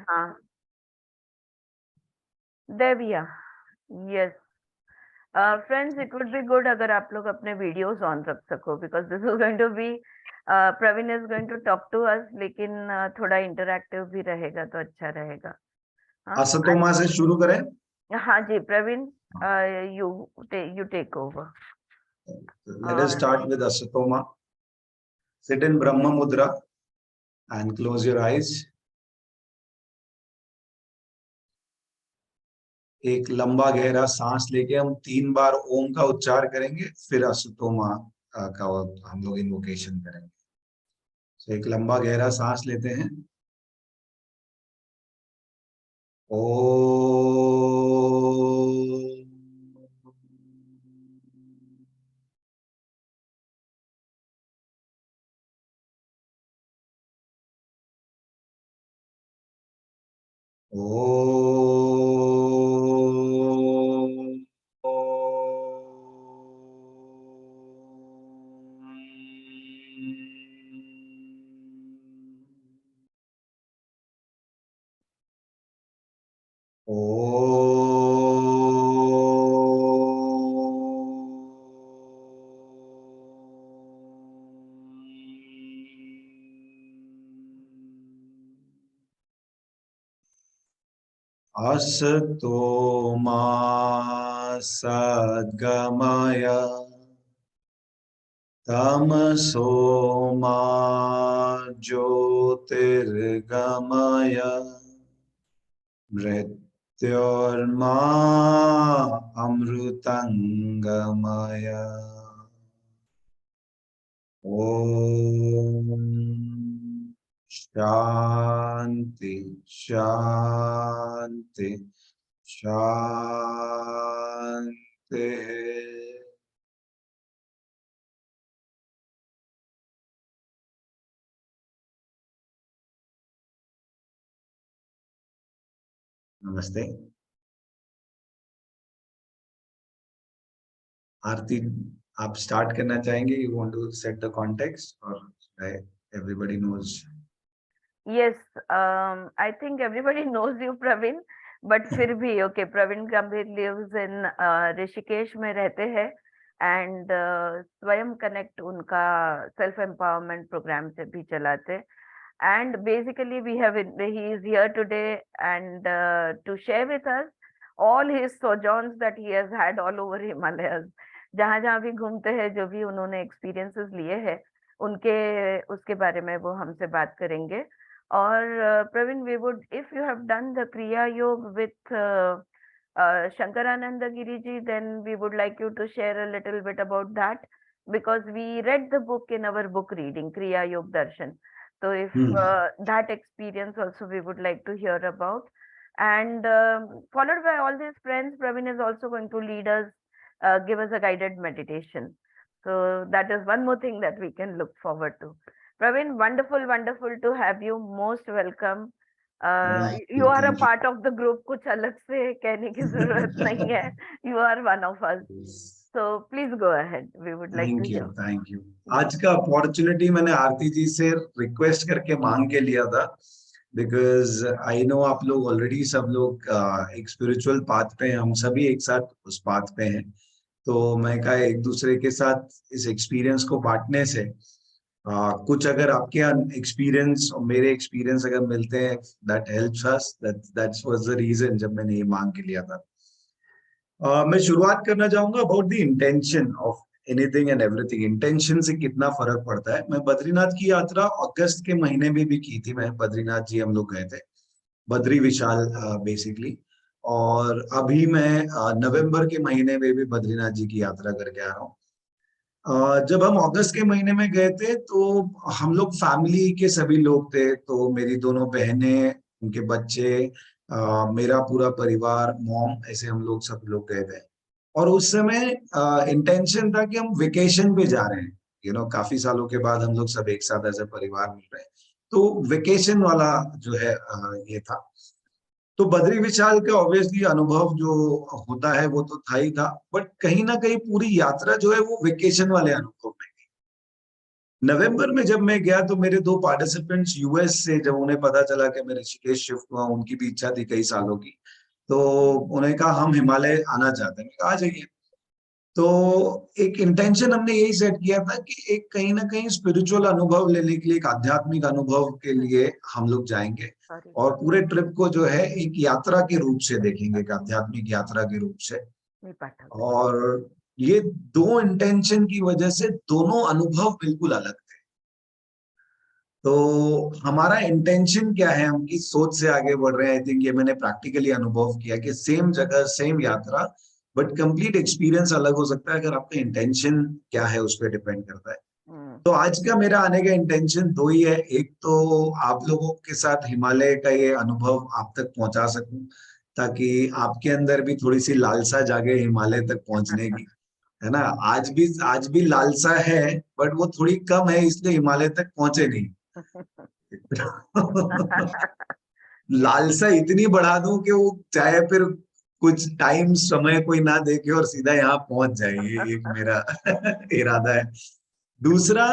हाँ, Deviya, yes. Friends, it would be good अगर आप लोग अपने वीडियोस ऑन रख सको, because this is going to be, Praveen is going to talk to us, लेकिन थोड़ा इंटरैक्टिव भी रहेगा तो अच्छा रहेगा। हाँ, असतोमा से शुरू करें। हाँ जी Praveen, you you take over. Let us start with Asatoma. Sit in Brahma Mudra and close your eyes. एक लंबा गहरा सांस लेके हम 3 बार ओम का उच्चार करेंगे, फिर असतोमा का हम लोग इन्वोकेशन करेंगे। तो एक लंबा गहरा सांस लेते हैं। ओ असतो मा सद्गमय तमसो मा ज्योतिर्गमय मृत्योर्मा अमृतंगमय। ओम शांति शांति शांति। नमस्ते। आरती, आप स्टार्ट करना चाहेंगे? You want to set the context और everybody knows? Yes, I think everybody knows you Praveen, but फिर भी ओके, प्रवीण गंभीर लिव्स इन ऋषिकेश में रहते हैं, एंड स्वयं कनेक्ट उनका सेल्फ एम्पावरमेंट प्रोग्राम से भी चलाते। And basically we have he is here today, and to share with us all his sojourns that he has had all over Himalayas, जहाँ जहाँ भी घूमते हैं, जो भी उन्होंने एक्सपीरियंसेस लिए हैं, उनके उसके बारे में वो हमसे बात करेंगे। और Praveen, we would, if you have done the Kriya Yoga with Shankarananda Giriji, then we would like you to share a little bit about that, because we read the book in our book reading, Kriya Yog Darshan. So if that experience also we would like to hear about. And followed by all these friends, Praveen is also going to lead us, give us a guided meditation. So that is one more thing that we can look forward to. Praveen, wonderful, wonderful to have you. Most welcome. You are a part of the group. कुछ अलग से कहने की जरूरत नहीं है. You are one of us. So please go ahead. We would like to hear. Thank you. आज का अपॉर्चुनिटी मैंने आरती जी से रिक्वेस्ट करके मांग के लिया था, बिकॉज आई नो आप लोग ऑलरेडी सब लोग एक स्पिरिचुअल पाथ पे हैं, हम सभी एक साथ उस पाथ पे हैं। तो मैं कहा एक दूसरे के साथ इस एक्सपीरियंस को बांटने से कुछ अगर आपके एक्सपीरियंस और मेरे एक्सपीरियंस अगर मिलते हैं, that helps us. That's was the reason जब मैंने ये मांग के लिया था। मैं शुरुआत करना चाहूंगा about the intention of anything and everything. Intention से कितना फर्क पड़ता है। मैं बद्रीनाथ की यात्रा अगस्त के महीने में भी की थी। मैं बद्रीनाथ जी हम लोग गए थे, बद्री विशाल बेसिकली। और अभी मैं नवंबर के महीने में भी बद्रीनाथ जी की यात्रा करके आ रहा हूँ। जब हम अगस्त के महीने में गए थे तो हम लोग फैमिली के सभी लोग थे। तो मेरी दोनों बहनें, उनके बच्चे, मेरा पूरा परिवार, मॉम, ऐसे हम लोग सब लोग गए थे। और उस समय इंटेंशन था कि हम वेकेशन पे जा रहे हैं। काफी सालों के बाद हम लोग सब एक साथ एज ए परिवार मिल रहे हैं, तो वेकेशन वाला जो है ये था। तो बद्री विशाल का ऑब्वियसली अनुभव जो होता है वो तो था ही था, बट कहीं ना कहीं पूरी यात्रा जो है वो वेकेशन वाले अनुभव में गई। नवंबर में जब मैं गया तो मेरे दो पार्टिसिपेंट्स यूएस से, जब उन्हें पता चला कि मैं ऋषिकेश शिफ्ट हुआ, उनकी भी इच्छा थी कई सालों की, तो उन्होंने कहा हम हिमालय आना चाहते हैं। मैं कहा आ जाइए। तो एक इंटेंशन हमने यही सेट किया था कि एक कहीं ना कहीं स्पिरिचुअल अनुभव लेने के लिए, एक आध्यात्मिक अनुभव के लिए हम लोग जाएंगे, सॉरी, और पूरे ट्रिप को जो है एक यात्रा के रूप से देखेंगे, एक आध्यात्मिक यात्रा के रूप से। नहीं पाठा। और ये दो इंटेंशन की वजह से दोनों अनुभव बिल्कुल अलग थे। तो हमारा इंटेंशन क्या है, हम किस सोच से आगे बढ़ रहे हैं, आई थिंक ये मैंने प्रैक्टिकली अनुभव किया कि सेम जगह सेम यात्रा, बट कंप्लीट एक्सपीरियंस अलग हो सकता है, अगर आपका इंटेंशन क्या है उस पर डिपेंड करता है। तो आज का मेरा आने का इंटेंशन दो ही है। एक तो आप लोगों के साथ हिमालय का ये अनुभव आप तक पहुंचा सकूं, ताकि आपके अंदर भी थोड़ी सी लालसा जागे हिमालय तक पहुंचने की, है ना। आज भी लालसा है, बट वो थोड़ी कम है, इसलिए हिमालय तक पहुंचे नहीं। लालसा इतनी बढ़ा दूं कि वो चाहे फिर कुछ टाइम समय कोई ना देखे और सीधा यहाँ पहुंच जाए, ये एक मेरा इरादा है। दूसरा,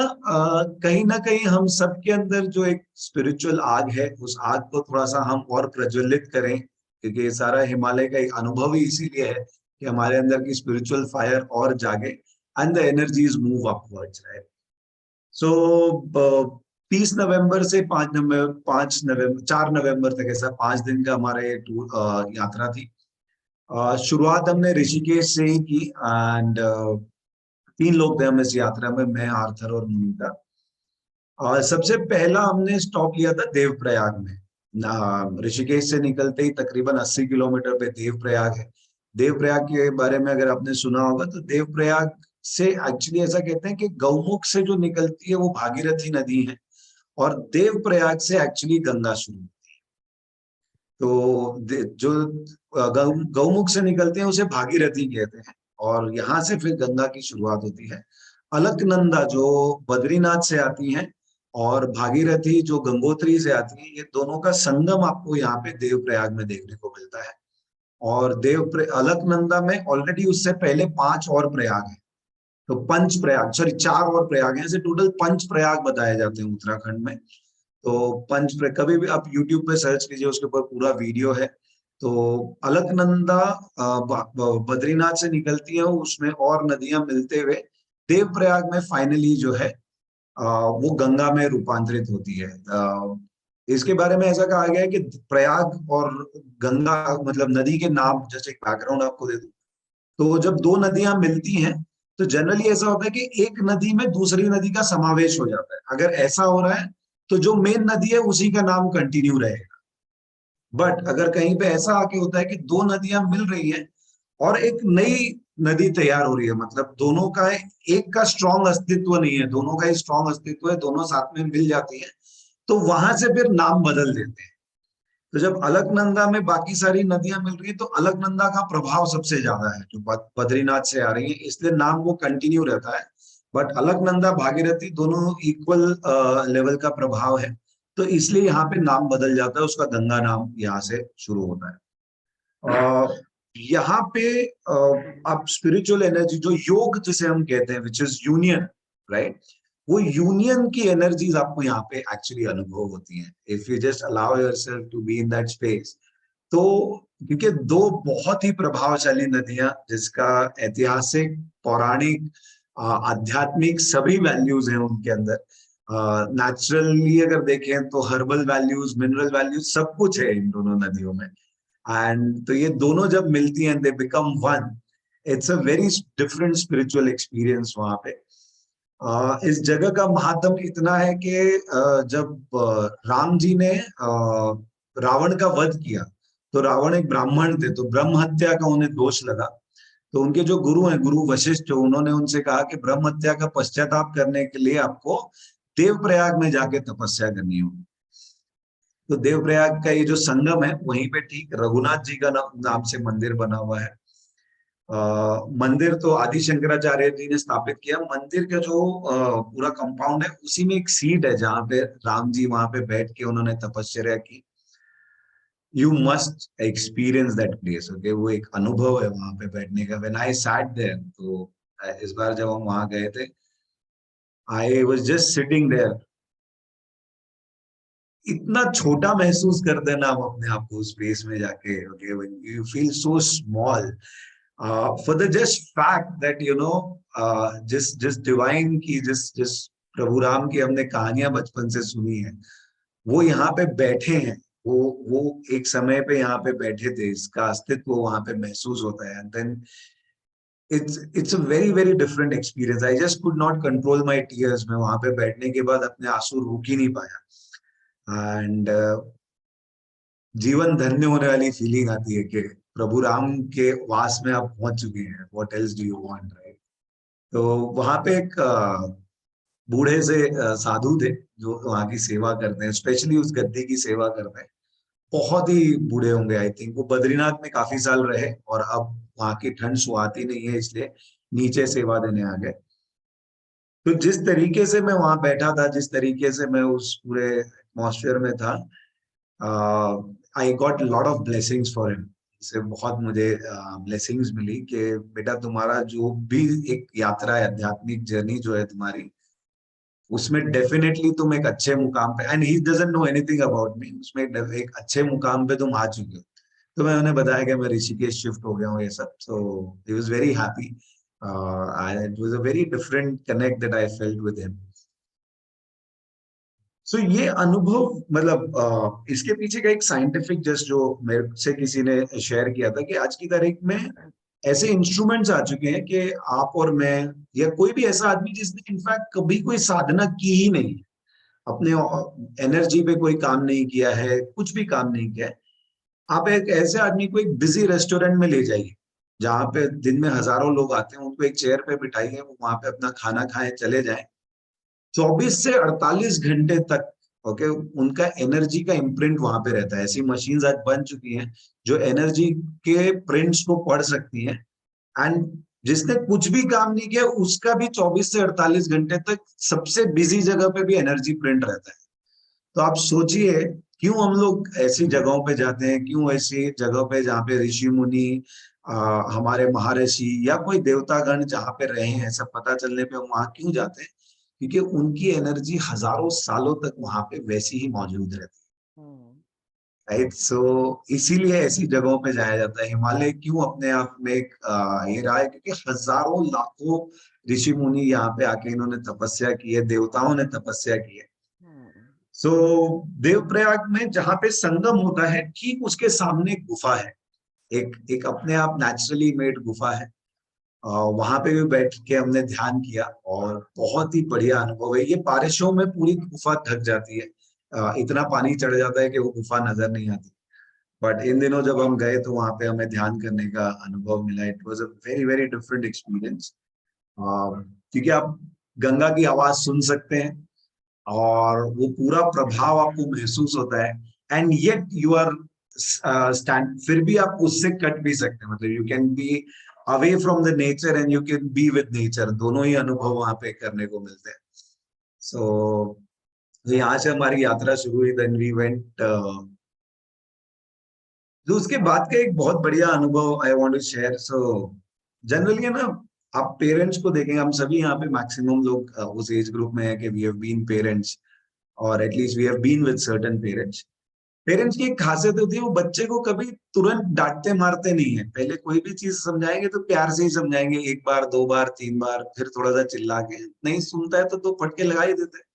कहीं ना कहीं हम सबके अंदर जो एक स्पिरिचुअल आग है, उस आग को थोड़ा सा हम और प्रज्वलित करें, क्योंकि ये सारा हिमालय का एक अनुभव ही इसीलिए है कि हमारे अंदर की स्पिरिचुअल फायर और जागे, and the energies move upwards, right. So 30 नवंबर से 5 नवंबर, 5 नवंबर, 4 नवंबर तक, ऐसा 5 दिन का हमारा ये टूर यात्रा थी। शुरुआत हमने ऋषिकेश से ही की, एंड 3 लोग थे हम इस यात्रा में, मैं, आर्थर और मुनीता। सबसे पहला हमने स्टॉप लिया था देवप्रयाग में। ऋषिकेश से निकलते ही तकरीबन 80 किलोमीटर पे देवप्रयाग है। देवप्रयाग के बारे में अगर आपने सुना होगा, तो देवप्रयाग से एक्चुअली ऐसा कहते हैं कि गौमुख से जो निकलती है वो भागीरथी नदी है, और देवप्रयाग से एक्चुअली गंगा शुरू होती है। तो जो गौमुख से निकलते हैं उसे भागीरथी कहते हैं, और यहाँ से फिर गंगा की शुरुआत होती है। अलकनंदा जो बद्रीनाथ से आती हैं, और भागीरथी जो गंगोत्री से आती है, ये दोनों का संगम आपको यहाँ पे देवप्रयाग में देखने को मिलता है। और अलकनंदा में ऑलरेडी उससे पहले 5 और प्रयाग हैं। तो पंच प्रयाग, सॉरी 4 और प्रयाग हैं, ऐसे टोटल पंच प्रयाग बताए जाते हैं उत्तराखंड में। तो कभी भी आप यूट्यूब पे सर्च कीजिए, उसके ऊपर पूरा वीडियो है। तो अलकनंदा बद्रीनाथ से निकलती है, उसमें और नदियां मिलते हुए देवप्रयाग में फाइनली जो है वो गंगा में रूपांतरित होती है। इसके बारे में ऐसा कहा गया है कि प्रयाग और गंगा, मतलब नदी के नाम, जैसे एक बैकग्राउंड आपको दे दूं, तो जब दो नदियां मिलती हैं, तो जनरली ऐसा होता है कि एक नदी में दूसरी नदी का समावेश हो जाता है। अगर ऐसा हो रहा है, तो जो मेन नदी है उसी का नाम कंटिन्यू रहेगा। बट अगर कहीं पे ऐसा आके होता है कि दो नदियां मिल रही हैं और एक नई नदी तैयार हो रही है, मतलब दोनों का एक का स्ट्रॉन्ग अस्तित्व नहीं है, दोनों का ही स्ट्रॉन्ग अस्तित्व है, दोनों साथ में मिल जाती है, तो वहां से फिर नाम बदल देते हैं। तो जब अलकनंदा में बाकी सारी नदियां मिल रही है, तो अलकनंदा का प्रभाव सबसे ज्यादा है, जो बद्रीनाथ से आ रही है, इसलिए नाम वो कंटिन्यू रहता है। बट अलकनंदा भागीरथी दोनों इक्वल लेवल का प्रभाव है, तो इसलिए यहाँ पे नाम बदल जाता है, उसका गंगा नाम यहाँ से शुरू होता है। यहाँ पे आप स्पिरिचुअल एनर्जी, जो योग जिसे हम कहते हैं, विच इज यूनियन, राइट, वो यूनियन की एनर्जीज आपको यहाँ पे एक्चुअली अनुभव होती हैं, if you just allow yourself to be in that space. तो क्योंकि दो बहुत ही प्रभावशाली नदियां, जिसका ऐतिहासिक, पौराणिक, आध्यात्मिक सभी वैल्यूज हैं उनके अंदर। नेचुरली अगर देखें तो हर्बल वैल्यूज, मिनरल वैल्यूज, सब कुछ है इन दोनों नदियों में। एंड तो ये दोनों जब मिलती हैं, they become one, it's a very different spiritual experience वहां पे। इस जगह का महात्म इतना है कि जब राम जी ने रावण का वध किया, तो रावण एक ब्राह्मण थे, तो ब्रह्म हत्या का उन्हें दोष लगा। तो उनके जो गुरु हैं, गुरु वशिष्ठ, उन्होंने उनसे कहा कि ब्रह्म हत्या का पश्चाताप करने के लिए आपको देवप्रयाग में जाके तपस्या करनी होगी। तो देवप्रयाग का ये जो संगम है, वहीं पे ठीक रघुनाथ जी का नाम से मंदिर बना हुआ है। मंदिर तो आदि शंकराचार्य जी ने स्थापित किया। मंदिर का जो पूरा कंपाउंड है, उसी में एक सीट है जहाँ पे राम जी वहां पे बैठ के उन्होंने तपस्या की। You must experience that place, okay, वो एक अनुभव है वहां पे बैठने का। व्हेन आई सैट देयर, तो इस बार जब हम वहां गए थे, I was just sitting there. इतना छोटा महसूस कर देना हम अपने आप को उस प्लेस में जाके, okay, when you feel so small, for the just fact that you know, जिस जिस डिवाइन की, जिस जिस प्रभु राम की हमने कहानियां बचपन से सुनी है, वो यहाँ पे बैठे हैं, वो एक समय पे यहाँ पे बैठे थे, इसका अस्तित्व वहां पे महसूस होता है। And then it's a very very different experience. I just could not control my tears. मैं वहां पे बैठने के बाद अपने आंसू रोक ही नहीं पाया। एंड जीवन धन्य होने वाली फीलिंग आती है कि प्रभु राम के वास में आप पहुंच चुके हैं, what else do you want, right? तो वहां पे एक बूढ़े से साधु थे जो वहां की सेवा करते हैं, स्पेशली उस गद्दी की सेवा करते हैं। बहुत ही बूढ़े होंगे, आई थिंक वो बद्रीनाथ में काफी साल रहे और अब वहां की ठंड सुहाती नहीं है, इसलिए नीचे सेवा देने आ गए। तो जिस तरीके से मैं वहां बैठा था, जिस तरीके से मैं उस पूरे एटमॉस्फेयर में था, I got lot of blessings for him. इससे बहुत मुझे ब्लेसिंग्स मिली कि बेटा तुम्हारा जो भी एक यात्रा है, आध्यात्मिक जर्नी जो है तुम्हारी, उसमें डेफिनेटली तुम एक अच्छे मुकाम पे, and he doesn't know anything about me, उसमें एक अच्छे मुकाम पे तुम आ चुके हो। तो मैं उन्हें बताया कि मैं ऋषिकेश शिफ्ट हो गया हूँ ये सब। So he was very happy. It was a very different connect that I felt with him. So ये अनुभव, मतलब इसके पीछे का एक साइंटिफिक जस्ट जो मेरे से किसी ने शेयर किया था कि आज की तारीख में ऐसे इंस्ट्रूमेंट्स आ चुके हैं कि आप और मैं या कोई भी ऐसा आदमी जिसने इनफैक्ट कभी कोई साधना की ही नहीं है, अपने एनर्जी पे कोई काम नहीं किया है, कुछ भी काम नहीं किया है, आप एक ऐसे आदमी को एक बिजी रेस्टोरेंट में ले जाइए जहाँ पे दिन में हजारों लोग आते हैं, उनको एक चेयर पे बिठाइए, वो वहां पे अपना खाना खाएं, चले जाएं, 24 से 48 घंटे तक, ओके, उनका एनर्जी का इम्प्रिंट वहां पे रहता है। ऐसी मशीन्स आज बन चुकी हैं जो एनर्जी के प्रिंट्स को पढ़ सकती हैं, एंड जिसने कुछ भी काम नहीं किया उसका भी 24 से 48 घंटे तक सबसे बिजी जगह पे भी एनर्जी प्रिंट रहता है। तो आप सोचिए क्यों हम लोग ऐसी जगहों पे जाते हैं, क्यों ऐसी जगहों पे जहाँ पे ऋषि मुनि, हमारे महर्षि या कोई देवतागण जहाँ पे रहे हैं, सब पता चलने पे हम वहां क्यों जाते हैं? क्योंकि उनकी एनर्जी हजारों सालों तक वहां पे वैसी ही मौजूद रहती है, राइट? सो इसीलिए ऐसी जगहों पे जाया जाता है। हिमालय क्यों अपने आप में एक ये रहा है, क्योंकि हजारों लाखों ऋषि मुनि यहाँ पे आके इन्होंने तपस्या की है, देवताओं ने तपस्या की है। सो देवप्रयाग में जहां पे संगम होता है, ठीक उसके सामने एक गुफा है, एक अपने आप नेचुरली मेड गुफा है। वहां पे भी बैठ के हमने ध्यान किया और बहुत ही बढ़िया अनुभव है। ये बारिशों में पूरी गुफा ढक जाती है, इतना पानी चढ़ जाता है कि वो गुफा नजर नहीं आती। बट इन दिनों जब हम गए तो वहां पे हमें ध्यान करने का अनुभव मिला। It was a very very different experience, क्योंकि आप गंगा की आवाज सुन सकते हैं और वो पूरा प्रभाव आपको महसूस होता है, and yet you are stand, फिर भी आप उससे कट भी सकते हैं, मतलब you can be away from the nature and you can be with nature, दोनों ही अनुभव वहां पे करने को मिलते हैं। सो यहाँ से हमारी यात्रा शुरू हुई, देन वी वेंट, जो उसके बाद का एक बहुत बढ़िया अनुभव I want to share. So generally है ना, आप पेरेंट्स को देखेंगे, हम सभी यहाँ पे मैक्सिमम लोग उस एज ग्रुप में है कि वी हैव बीन पेरेंट्स, और at least we have been with certain parents. Parents की एक खासियत होती है, वो बच्चे को कभी तुरंत डांटते मारते नहीं है। पहले कोई भी चीज समझाएंगे तो प्यार से ही समझाएंगे, एक बार, दो बार, तीन बार, फिर थोड़ा सा चिल्ला के, नहीं सुनता है तो दो फटके लगा ही देते हैं।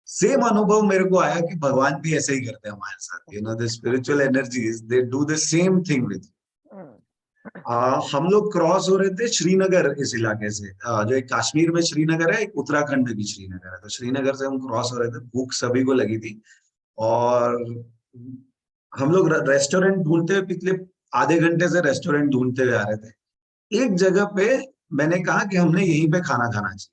सेम अनुभव मेरे को आया कि भगवान भी ऐसे ही करते हैं हमारे साथ, you know, the spiritual energies they do the same thing with. हम लोग क्रॉस हो रहे थे श्रीनगर इस इलाके से, जो एक कश्मीर में श्रीनगर है, एक उत्तराखंड में भी श्रीनगर है। तो श्रीनगर से हम क्रॉस हो रहे थे, भूख सभी को लगी थी, और हम लोग रेस्टोरेंट ढूंढते हुए पिछले आधे घंटे से रेस्टोरेंट ढूंढते हुए आ रहे थे। एक जगह पे मैंने कहा कि हमने यहीं पे खाना खाना चाहिए,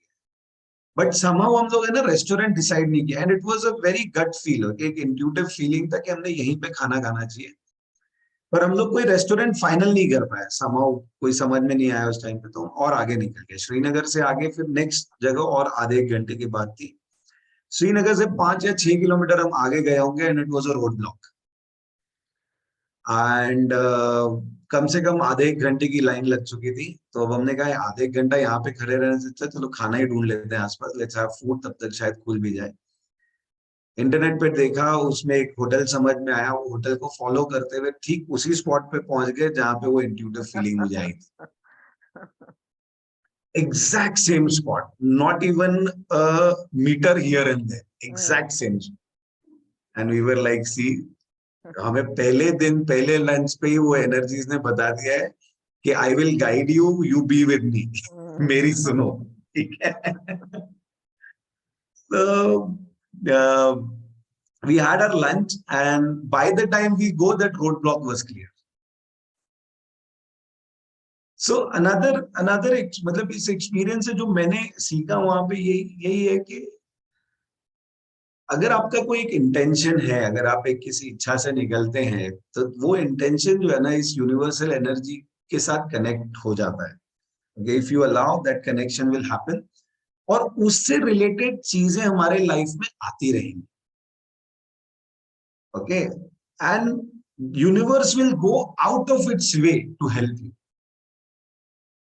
बट समहाउ हम लोग है ना रेस्टोरेंट डिसाइड नहीं किया, and it was a very gut feel, एक इंट्यूटिव फीलिंग था कि हमने यहीं पे खाना खाना चाहिए, पर हम लोग कोई रेस्टोरेंट फाइनल नहीं कर पाए। समहाउ कोई समझ में नहीं आया उस टाइम पे, तो हम और आगे निकल गए। श्रीनगर से आगे फिर नेक्स्ट जगह और आधे एक घंटे की बात थी। श्रीनगर से 5 या 6 किलोमीटर हम आगे गए होंगे, and it was a road block. And come से कम आधे एक घंटे की लाइन लग चुकी थी, तो अब हमने कहा आधे एक घंटा यहाँ पे खड़े रहने से अच्छा चलो खाना ही ढूंढ लेते हैं आसपास, लेट्स हैव फूड, तब तक शायद खुल भी जाए। इंटरनेट पे देखा, उसमें एक होटल समझ में आया, वो होटल को फॉलो करते हुए ठीक उसी स्पॉट पे पहुंच गए जहाँ पे वो इंट्यूटिव फीलिंग मुझे आई थी। Exact same spot, not even metre here and there, exact same. And we were like see, हमें पहले दिन पहले लंच पे ही वो एनर्जीज ने बता दिया है कि I will guide you, you be with me. मेरी सुनो, ठीक है। So we had our lunch, and by the time we go, that roadblock was clear. So another मतलब इस एक्सपीरियंस से जो मैंने सीखा वहां पे यही है कि अगर आपका कोई एक इंटेंशन है, अगर आप एक किसी इच्छा से निकलते हैं, तो वो इंटेंशन जो है ना इस यूनिवर्सल एनर्जी के साथ कनेक्ट हो जाता है। If you allow, that connection will happen, और उससे रिलेटेड चीजें हमारे लाइफ में आती रहेंगी। Okay, and universe will go out of its way to help you.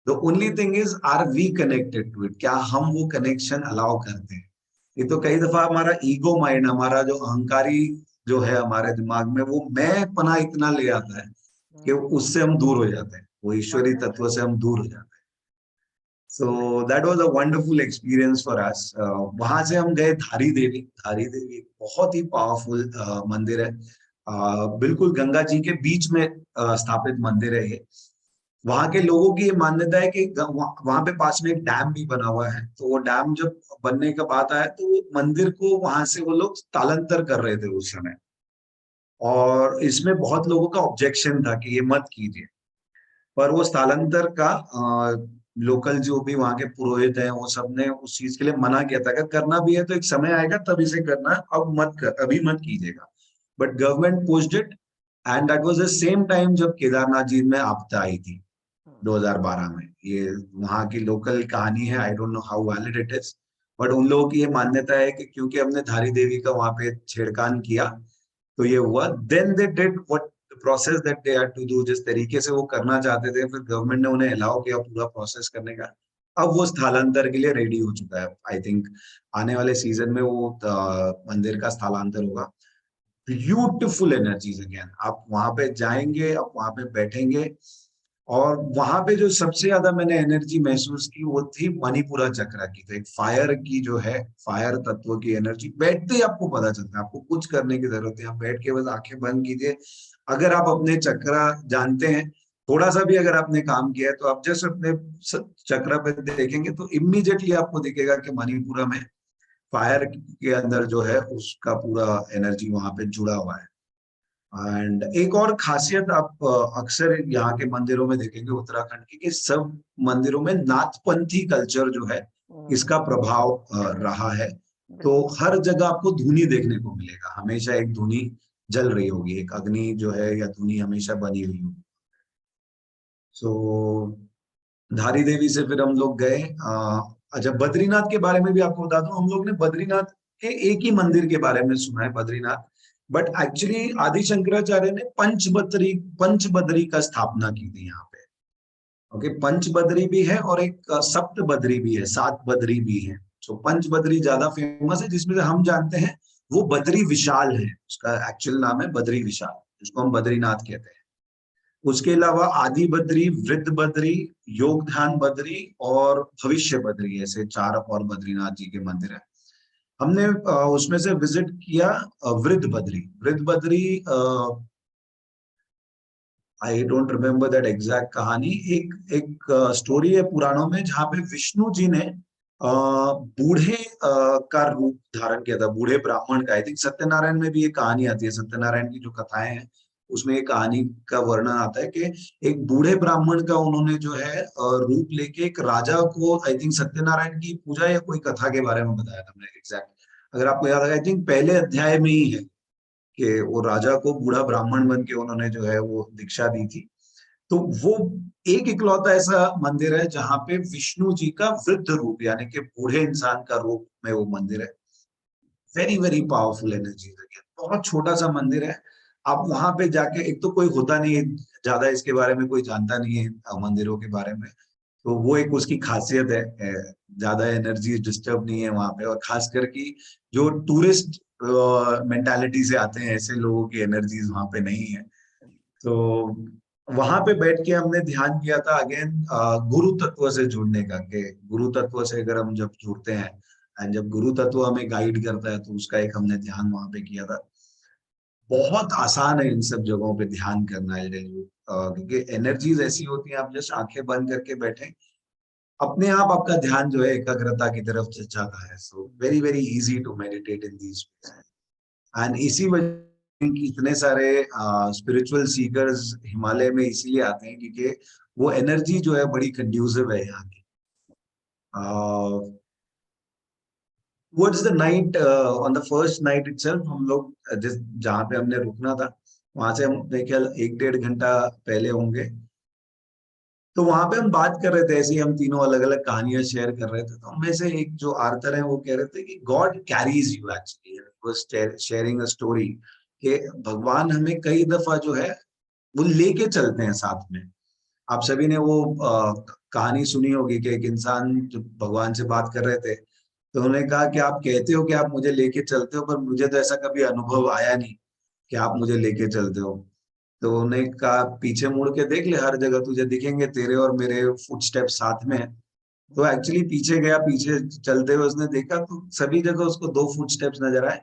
The only thing is, are we connected to it? क्या हम वो कनेक्शन अलाउ करते हैं? ये तो कई दफा हमारा ईगो माइंड, हमारा जो अहंकारी जो है हमारे दिमाग में, वो मैं पना इतना ले आता है कि उससे हम दूर हो जाते हैं, वो ईश्वरी तत्व से हम दूर हो जाते हैं। So that was a wonderful experience for us. वहां से हम गए धारी देवी। धारी देवी एक बहुत ही पावरफुल मंदिर है, बिल्कुल गंगा जी के बीच में स्थापित मंदिर है ये। वहां के लोगों की ये मान्यता है कि वहां पे पास में एक डैम भी बना हुआ है, तो वो डैम जब बनने का बात आया तो वो मंदिर को वहां से वो लोग स्थानांतर कर रहे थे उस समय, और इसमें बहुत लोगों का ऑब्जेक्शन था कि ये मत कीजिए। पर वो स्थलांतर का लोकल जो भी वहां के पुरोहित हैं वो सब ने उस चीज के लिए मना किया था, अगर करना भी है तो एक समय आएगा तब इसे करना है, अब मत कर, अभी मत कीजिएगा। But government pushed it, and that was the same time जब केदारनाथ जी में आपदा आई थी 2012 में। ये वहां की लोकल कहानी है, I don't know how valid it is, but उन लोगों की ये मान्यता है कि क्योंकि हमने धारी देवी का वहां पे छेड़खान किया तो ये हुआ। Then they did what process that they had to do, जिस तरीके से वो करना चाहते थे, फिर गवर्नमेंट ने उन्हें अलाउ किया पूरा प्रोसेस करने का। अब वो स्थलांतर के लिए रेडी हो चुका है। आई थिंक आने वाले सीजन में वो मंदिर का स्थलांतर होगा। ब्यूटिफुल एनर्जीज अगेन, आप वहां पे जाएंगे, आप वहां पे बैठेंगे, और वहां पे जो सबसे ज्यादा मैंने एनर्जी महसूस की वो थी मणिपुरा चक्र की। तो एक फायर की जो है, फायर तत्व की एनर्जी बैठते ही आपको पता चलता है, आपको कुछ करने की जरूरत है, आप बैठ के बस आंखें बंद कीजिए। अगर आप अपने चक्र जानते हैं, थोड़ा सा भी अगर आपने काम किया है, तो आप जस्ट अपने चक्र पे देखेंगे तो इमीडिएटली आपको दिखेगा कि मणिपुरा में फायर के अंदर जो है उसका पूरा एनर्जी वहां पे जुड़ा हुआ है। एंड एक और खासियत आप अक्सर यहाँ के मंदिरों में देखेंगे उत्तराखंड की, कि सब मंदिरों में नाथपंथी कल्चर जो है इसका प्रभाव रहा है। तो हर जगह आपको धुनी देखने को मिलेगा, हमेशा एक धुनी जल रही होगी, एक अग्नि जो है या धुनी हमेशा बनी हुई होगी। सो धारी देवी से फिर हम लोग गए। अच्छा, बद्रीनाथ के बारे में भी आपको बता दूं, हम लोग ने बद्रीनाथ के एक ही मंदिर के बारे में सुना है, बद्रीनाथ, बट एक्चुअली आदि शंकराचार्य ने पंचबदरी का स्थापना की थी यहाँ पे। ओके, पंचबदरी भी है और एक सप्त बदरी भी है, सात बदरी भी है। तो पंचबदरी ज्यादा फेमस है, जिसमें से हम जानते हैं वो बद्री विशाल है, उसका एक्चुअल नाम है बद्री विशाल, जिसको हम बद्रीनाथ कहते हैं। उसके अलावा आदि बद्री, वृद्ध बद्री, योग ध्यान बद्री और भविष्य बद्री, ऐसे चार और बद्रीनाथ जी के मंदिर है। हमने उसमें से विजिट किया वृद्ध बद्री। वृद्ध Badri, I don't remember that exact कहानी। एक स्टोरी है पुराणों में जहाँ पे विष्णु जी ने बूढ़े का रूप धारण किया था, बूढ़े ब्राह्मण का। आई थिंक सत्यनारायण में भी ये कहानी आती है, सत्यनारायण की जो कथाएं हैं उसमें एक कहानी का वर्णन आता है कि एक बूढ़े ब्राह्मण का उन्होंने जो है रूप लेके एक राजा को, आई थिंक सत्यनारायण की पूजा या कोई कथा के बारे में बताया था मैंने एग्जैक्ट, अगर आपको याद है, आई थिंक पहले अध्याय में ही है कि वो राजा को बूढ़ा ब्राह्मण बन के उन्होंने जो है वो दीक्षा दी थी। तो वो एक इकलौता ऐसा मंदिर है जहां पे विष्णु जी का वृद्ध रूप, यानी कि बूढ़े इंसान का रूप में वो मंदिर है। वेरी वेरी पावरफुल एनर्जी, बहुत छोटा सा मंदिर है। आप वहां पे जाके, एक तो कोई होता नहीं है ज्यादा, इसके बारे में कोई जानता नहीं है मंदिरों के बारे में, तो वो एक उसकी खासियत है। ज्यादा एनर्जी डिस्टर्ब नहीं है वहां पे, और खास करके जो टूरिस्ट मेंटालिटी से आते हैं ऐसे लोगों की एनर्जीज वहां पे नहीं है। तो वहां पे बैठ के हमने ध्यान किया था अगेन, गुरु तत्व से जुड़ने का, कि गुरु तत्व से अगर हम जब जुड़ते हैं, एंड जब गुरु तत्व हमें गाइड करता है, तो उसका एक हमने ध्यान वहां पे किया था। बहुत आसान है इन सब जगहों पे ध्यान करना है, क्योंकि एनर्जीज ऐसी होती हैं, आप जस्ट आंखें बंद करके बैठे, अपने आप आपका ध्यान जो है एकाग्रता की तरफ जाता है। So very very easy to meditate in these, and इसी वजह कि इतने सारे स्पिरिचुअल सीकर्स हिमालय में इसीलिए आते हैं, क्योंकि वो एनर्जी जो है बड़ी कंड्यूसिव है यहाँ की। Towards the night, on the first night itself, हम लोग जिस जहाँ पे हमने रुकना था, वहां से हम मेरे ख्याल 1-1.5 घंटा पहले होंगे, तो वहां पे हम बात कर रहे थे, ऐसे ही हम तीनों अलग अलग कहानियां शेयर कर रहे थे। तो उनमें से एक जो आर्थर है वो कह रहे थे कि God carries you, actually was sharing a story, कि भगवान हमें कई दफा जो है वो लेके चलते हैं साथ में। आप सभी ने वो कहानी सुनी होगी कि एक इंसान जो भगवान से बात कर रहे थे, तो उन्होंने कहा कि आप कहते हो कि आप मुझे लेके चलते हो, पर मुझे तो ऐसा कभी अनुभव आया नहीं कि आप मुझे लेके चलते हो। तो उन्होंने कहा पीछे मुड़ के देख ले, हर जगह तुझे दिखेंगे तेरे और मेरे फुटस्टेप साथ में हैं। तो एक्चुअली पीछे गया, पीछे चलते हुए उसने देखा तो सभी जगह उसको 2 फुटस्टेप्स नजर आए।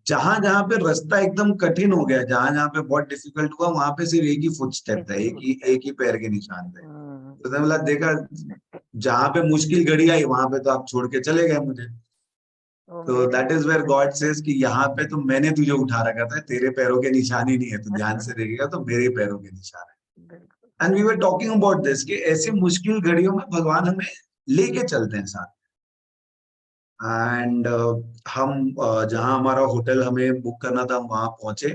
जहां जहां पे रास्ता एकदम कठिन हो गया, जहां जहां पे बहुत डिफिकल्ट हुआ, वहां पे सिर्फ एक ही फुटस्टेप था, एक ही पैर के निशान थे। तो उसने बोला देखा, जहां पे मुश्किल घड़ी आई वहां पे तो आप छोड़ के चले गए मुझे। वो तो मेरे that is where God says कि यहाँ पे तो मैंने तुझे उठा रखा था, तेरे पैरों के निशान ही नहीं है, तो ध्यान से देखेगा तो मेरे पैरों के निशान बिल्कुल है। And we were talking about this, कि ऐसी मुश्किल घड़ियों में भगवान हमें लेके चलते हैं साथ। एंड हम जहां हमारा होटल हमें बुक करना था, हम वहां पहुंचे,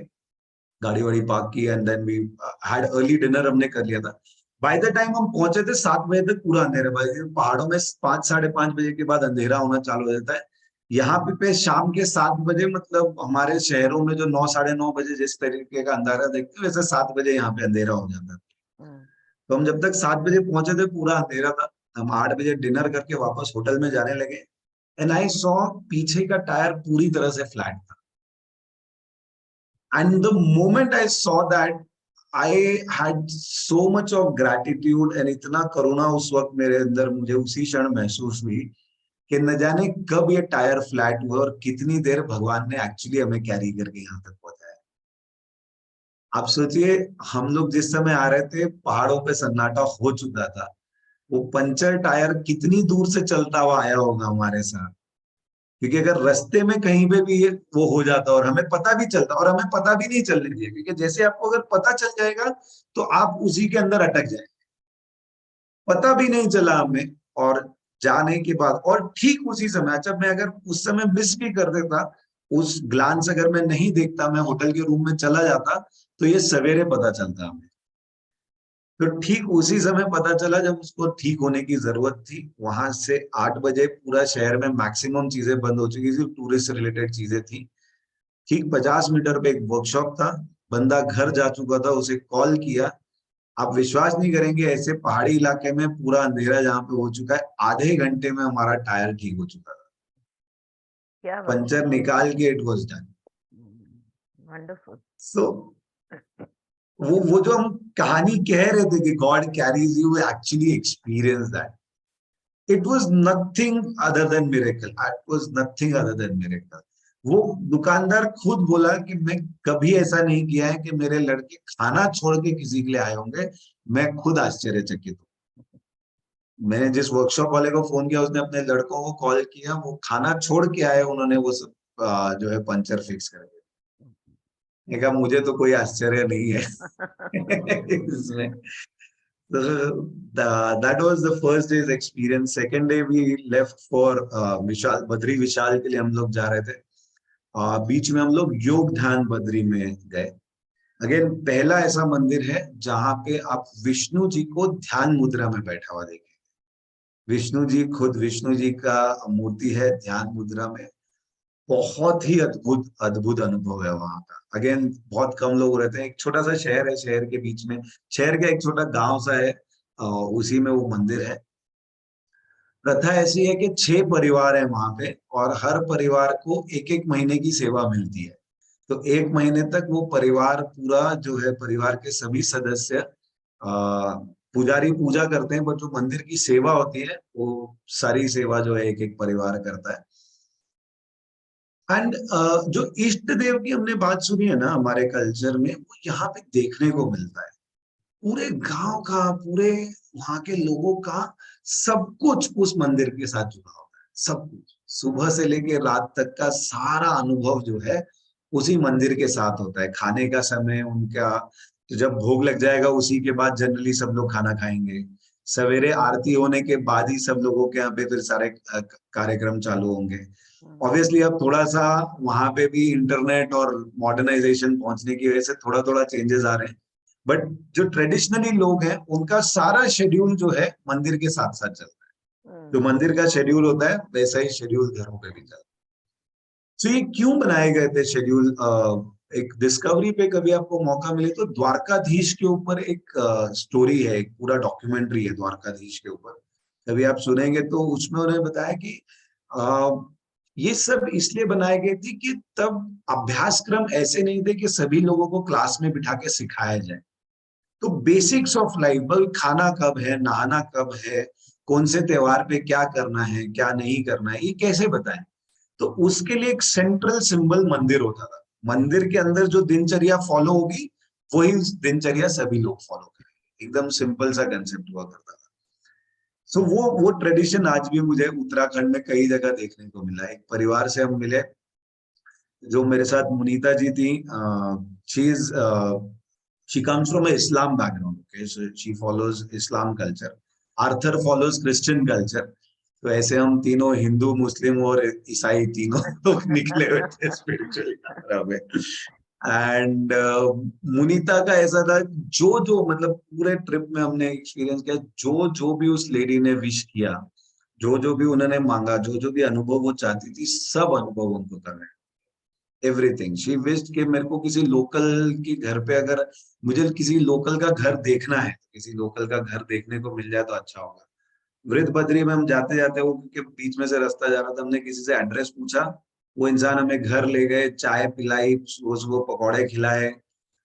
गाड़ी वाड़ी पार्क की, and then we had early dinner हमने कर लिया था। बाय द टाइम हम पहुंचे थे 7 बजे तक पूरा अंधेरा, भाई पहाड़ों में 5-5:30 बजे के बाद अंधेरा होना चालू हो जाता है। यहाँ पे शाम के 7 बजे, मतलब हमारे शहरों में जो 9-9:30 बजे जिस तरीके का अंधेरा देखते हैं, वैसे 7 बजे यहाँ पे अंधेरा हो जाता है। तो हम जब तक 7 बजे पहुंचे थे पूरा अंधेरा था। हम 8 बजे डिनर करके वापस होटल में जाने लगे, एंड आई सॉ पीछे का टायर पूरी तरह से फ्लैट था। And the moment I saw that, I had so much of gratitude, and इतना करुणा उस वक्त मेरे अंदर मुझे उसी क्षण महसूस हुई कि न जाने कब ये टायर फ्लैट हुआ और कितनी देर भगवान ने एक्चुअली हमें कैरी करके यहाँ तक पहुंचाया। आप सोचिए, हम लोग जिस समय आ रहे थे पहाड़ों पे सन्नाटा हो चुका था, वो पंचर टायर कितनी दूर से चलता हुआ आया होगा हमारे साथ। क्योंकि अगर रास्ते में कहीं पे भी ये वो हो जाता और हमें पता भी चलता, और हमें पता भी नहीं चलने दिया, क्योंकि जैसे आपको अगर पता चल जाएगा तो आप उसी के अंदर अटक जाएंगे। पता भी नहीं चला हमें, और जाने के बाद, और ठीक उसी समय, जब मैं अगर उस समय मिस भी कर देता, उस ग्लांस अगर मैं नहीं देखता, मैं होटल के रूम में चला जाता, तो ये सवेरे पता चलता हमें। तो ठीक उसी समय पता चला जब उसको ठीक होने की जरूरत थी। वहां से 8 बजे पूरा शहर में मैक्सिमम चीजें बंद हो चुकी थी, टूरिस्ट रिलेटेड चीजें थी। ठीक 50 मीटर पे एक वर्कशॉप था, बंदा घर जा चुका था, उसे कॉल किया। आप विश्वास नहीं करेंगे, ऐसे पहाड़ी इलाके में पूरा अंधेरा जहाँ पे हो चुका है, आधे घंटे में हमारा टायर ठीक हो चुका था। क्या बात। पंचर निकाल के इट वॉज डन। वंडरफुल। सो वो जो हम कहानी कह रहे थे कि God carries you, actually experience that. It was nothing other than miracle, it was nothing other than miracle. वो दुकानदार खुद बोला कि मैं कभी ऐसा नहीं किया है कि मेरे लड़के खाना छोड़ के किसी के लिए आए होंगे, मैं खुद आश्चर्यचकित हूँ। मैंने जिस वर्कशॉप वाले को फोन किया, उसने अपने लड़कों को कॉल किया, वो खाना छोड़ के आए, उन्होंने वो सब जो है पंचर फिक्स कर दिया। मैंने कहा मुझे तो कोई आश्चर्य नहीं है इसमें। So that was the first day's experience. Second day we left for विशाल, बद्री विशाल के लिए हम लोग जा रहे थे। बीच में हम लोग योग ध्यान बद्री में गए। अगेन पहला ऐसा मंदिर है जहां पे आप विष्णु जी को ध्यान मुद्रा में बैठा हुआ देखेंगे। विष्णु जी खुद, विष्णु जी का मूर्ति है ध्यान मुद्रा में। बहुत ही अद्भुत अद्भुत अनुभव है वहां का। अगेन बहुत कम लोग रहते हैं, एक छोटा सा शहर है, शहर के बीच में, शहर का एक छोटा गांव सा है, उसी में वो मंदिर है। प्रथा ऐसी है कि 6 परिवार है वहां पे, और हर परिवार को एक एक महीने की सेवा मिलती है। तो 1 महीने तक वो परिवार पूरा जो है, परिवार के सभी सदस्य पुजारी पूजा करते हैं, बट जो मंदिर की सेवा होती है वो सारी सेवा जो है एक एक परिवार करता है। एंड जो इष्ट देव की हमने बात सुनी है ना हमारे कल्चर में, वो यहाँ पे देखने को मिलता है। पूरे गांव का, पूरे वहां के लोगों का सब कुछ उस मंदिर के साथ जुड़ा हुआ है। सब कुछ सुबह से लेके रात तक का सारा अनुभव जो है उसी मंदिर के साथ होता है। खाने का समय उनका, तो जब भोग लग जाएगा उसी के बाद जनरली सब लोग खाना खाएंगे। सवेरे आरती होने के बाद ही सब लोगों के यहाँ पे फिर सारे कार्यक्रम चालू होंगे। ऑब्वियसली अब थोड़ा सा वहां पे भी इंटरनेट और मॉडर्नाइजेशन पहुंचने की वजह से थोड़ा थोड़ा चेंजेस आ रहे हैं, बट जो ट्रेडिशनली लोग हैं उनका सारा शेड्यूल जो है मंदिर के साथ साथ चलता है। जो मंदिर का शेड्यूल होता है वैसा ही शेड्यूल घरों पे भी चलता है। तो ये क्यों बनाए गए थे शेड्यूल? एक डिस्कवरी पे कभी आपको मौका मिले तो द्वारकाधीश के ऊपर एक स्टोरी है, एक पूरा डॉक्यूमेंट्री है द्वारकाधीश के ऊपर। कभी आप सुनेंगे तो उसमें उन्होंने बताया कि ये सब इसलिए बनाए गए थे कि तब अभ्यासक्रम ऐसे नहीं थे कि सभी लोगों को क्लास में बिठा के सिखाया जाए। तो बेसिक्स ऑफ लाइफ, भाई खाना कब है, नहाना कब है, कौन से त्योहार पे क्या करना है, क्या नहीं करना है, ये कैसे बताएं। तो उसके लिए एक सेंट्रल सिंबल मंदिर होता था। मंदिर के अंदर जो दिनचर्या फॉलो होगी वही दिनचर्या सभी लोग फॉलो करेंगे। एकदम सिंपल सा कंसेप्ट हुआ करता था। सो वो ट्रेडिशन आज भी मुझे उत्तराखंड में कई जगह देखने को मिला। एक परिवार से हम मिले, जो मेरे साथ मुनीता जी थी। She is she comes from a Islam background. Okay, so she follows Islam culture. Arthur follows Christian culture. तो ऐसे हम तीनों हिंदू, मुस्लिम और ईसाई तीनों लोग निकले हुए थे स्पिरिचुअल यात्रा में। एंड मुनीता का ऐसा था, जो जो मतलब पूरे ट्रिप में हमने एक्सपीरियंस किया, जो जो भी उस लेडी ने विश किया, जो जो भी उन्होंने मांगा, जो जो भी अनुभव वो चाहती थी, सब अनुभव उनको करने। एवरीथिंग शी विश्ड कि मेरे को किसी लोकल के घर पे, अगर मुझे किसी लोकल का घर देखना है, किसी लोकल का घर देखने को मिल जाए तो अच्छा होगा। वृद्ध बद्री में हम जाते जाते, वो क्योंकि बीच में से रास्ता जा रहा था, हमने किसी से एड्रेस पूछा, वो इंसान हमें घर ले गए, चाय पिलाई, सुबह सुबह पकौड़े खिलाए।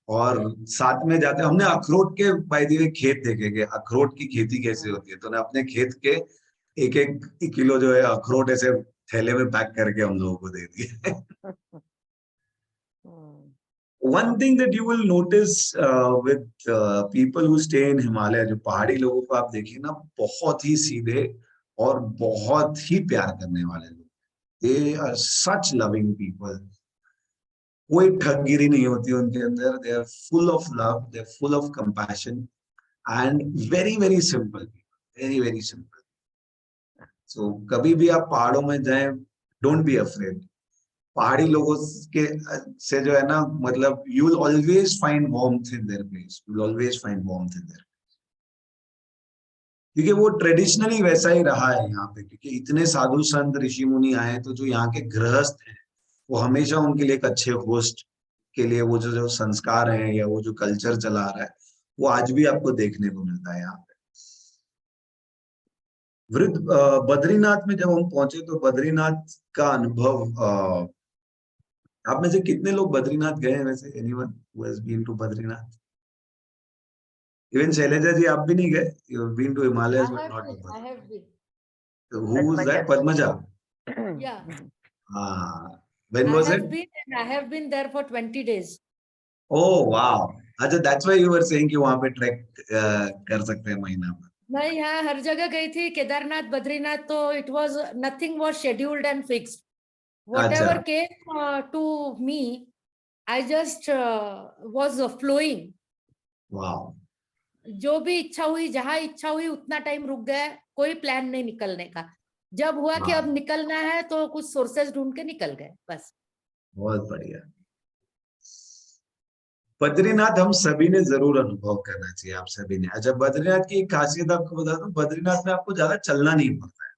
और साथ में जाते हमने अखरोट के बाय द वे खेत देखे कि अखरोट की खेती कैसे होती है, तो उन्हें अपने खेत के एक एक किलो जो है अखरोट ऐसे थैले में पैक करके हम लोगों को दे दिए। One thing that you will notice with people who stay in Himalaya, जो पहाड़ी लोगों को आप देखिए ना, बहुत ही सीधे और बहुत ही प्यार करने वाले लोग। They are such loving people. कोई ठगगिरी नहीं होती उनके अंदर। They are full of love, they are full of compassion and very very simple people, very very simple. So कभी भी आप पहाड़ों में जाएं, don't be afraid. पहाड़ी लोगों के से जो है ना, मतलब you will always find warmth in their place, you will always find warmth in their, क्योंकि वो ट्रेडिशनली वैसा ही रहा है यहाँ पे। क्योंकि इतने साधु संत ऋषि मुनि आए, तो जो यहाँ के गृहस्थ हैं वो हमेशा उनके लिए एक अच्छे होस्ट के लिए, वो जो जो संस्कार हैं या वो जो कल्चर चला आ रहा है, वो आज भी आपको देखने को मिलता है यहाँ पे। वृद्ध बद्रीनाथ में जब हम पहुंचे तो बद्रीनाथ का अनुभव, आप में से कितने लोग बद्रीनाथ गए हैं वैसे? Anyone who has been to Badrinath? Even Shaileja ji, आप भी नहीं गए? You have been to Himalayas but not to I Badrinath. have been. Who is that? Padmaja? Yeah, हाँ, when I was have it? been and I have been there for 20 days. Oh wow, अच्छा, that's why you were saying कि वहां पे track कर सकते हैं महीना में। मैं यहाँ हर जगह गई थी, केदारनाथ, बद्रीनाथ, तो it was nothing was scheduled and fixed. अच्छा, Whatever came to me, I just was flowing. Wow, जो भी इच्छा हुई, जहां इच्छा हुई उतना टाइम रुक गया, कोई प्लान नहीं निकलने का। जब हुआ कि अब निकलना है तो कुछ सोर्सेज ढूंढ के निकल गए बस। बहुत बढ़िया। बद्रीनाथ हम सभी ने जरूर अनुभव करना चाहिए, आप सभी ने। अच्छा, बद्रीनाथ की एक खासियत आपको बता दूं, बद्रीनाथ में आपको ज्यादा चलना नहीं पड़ता है।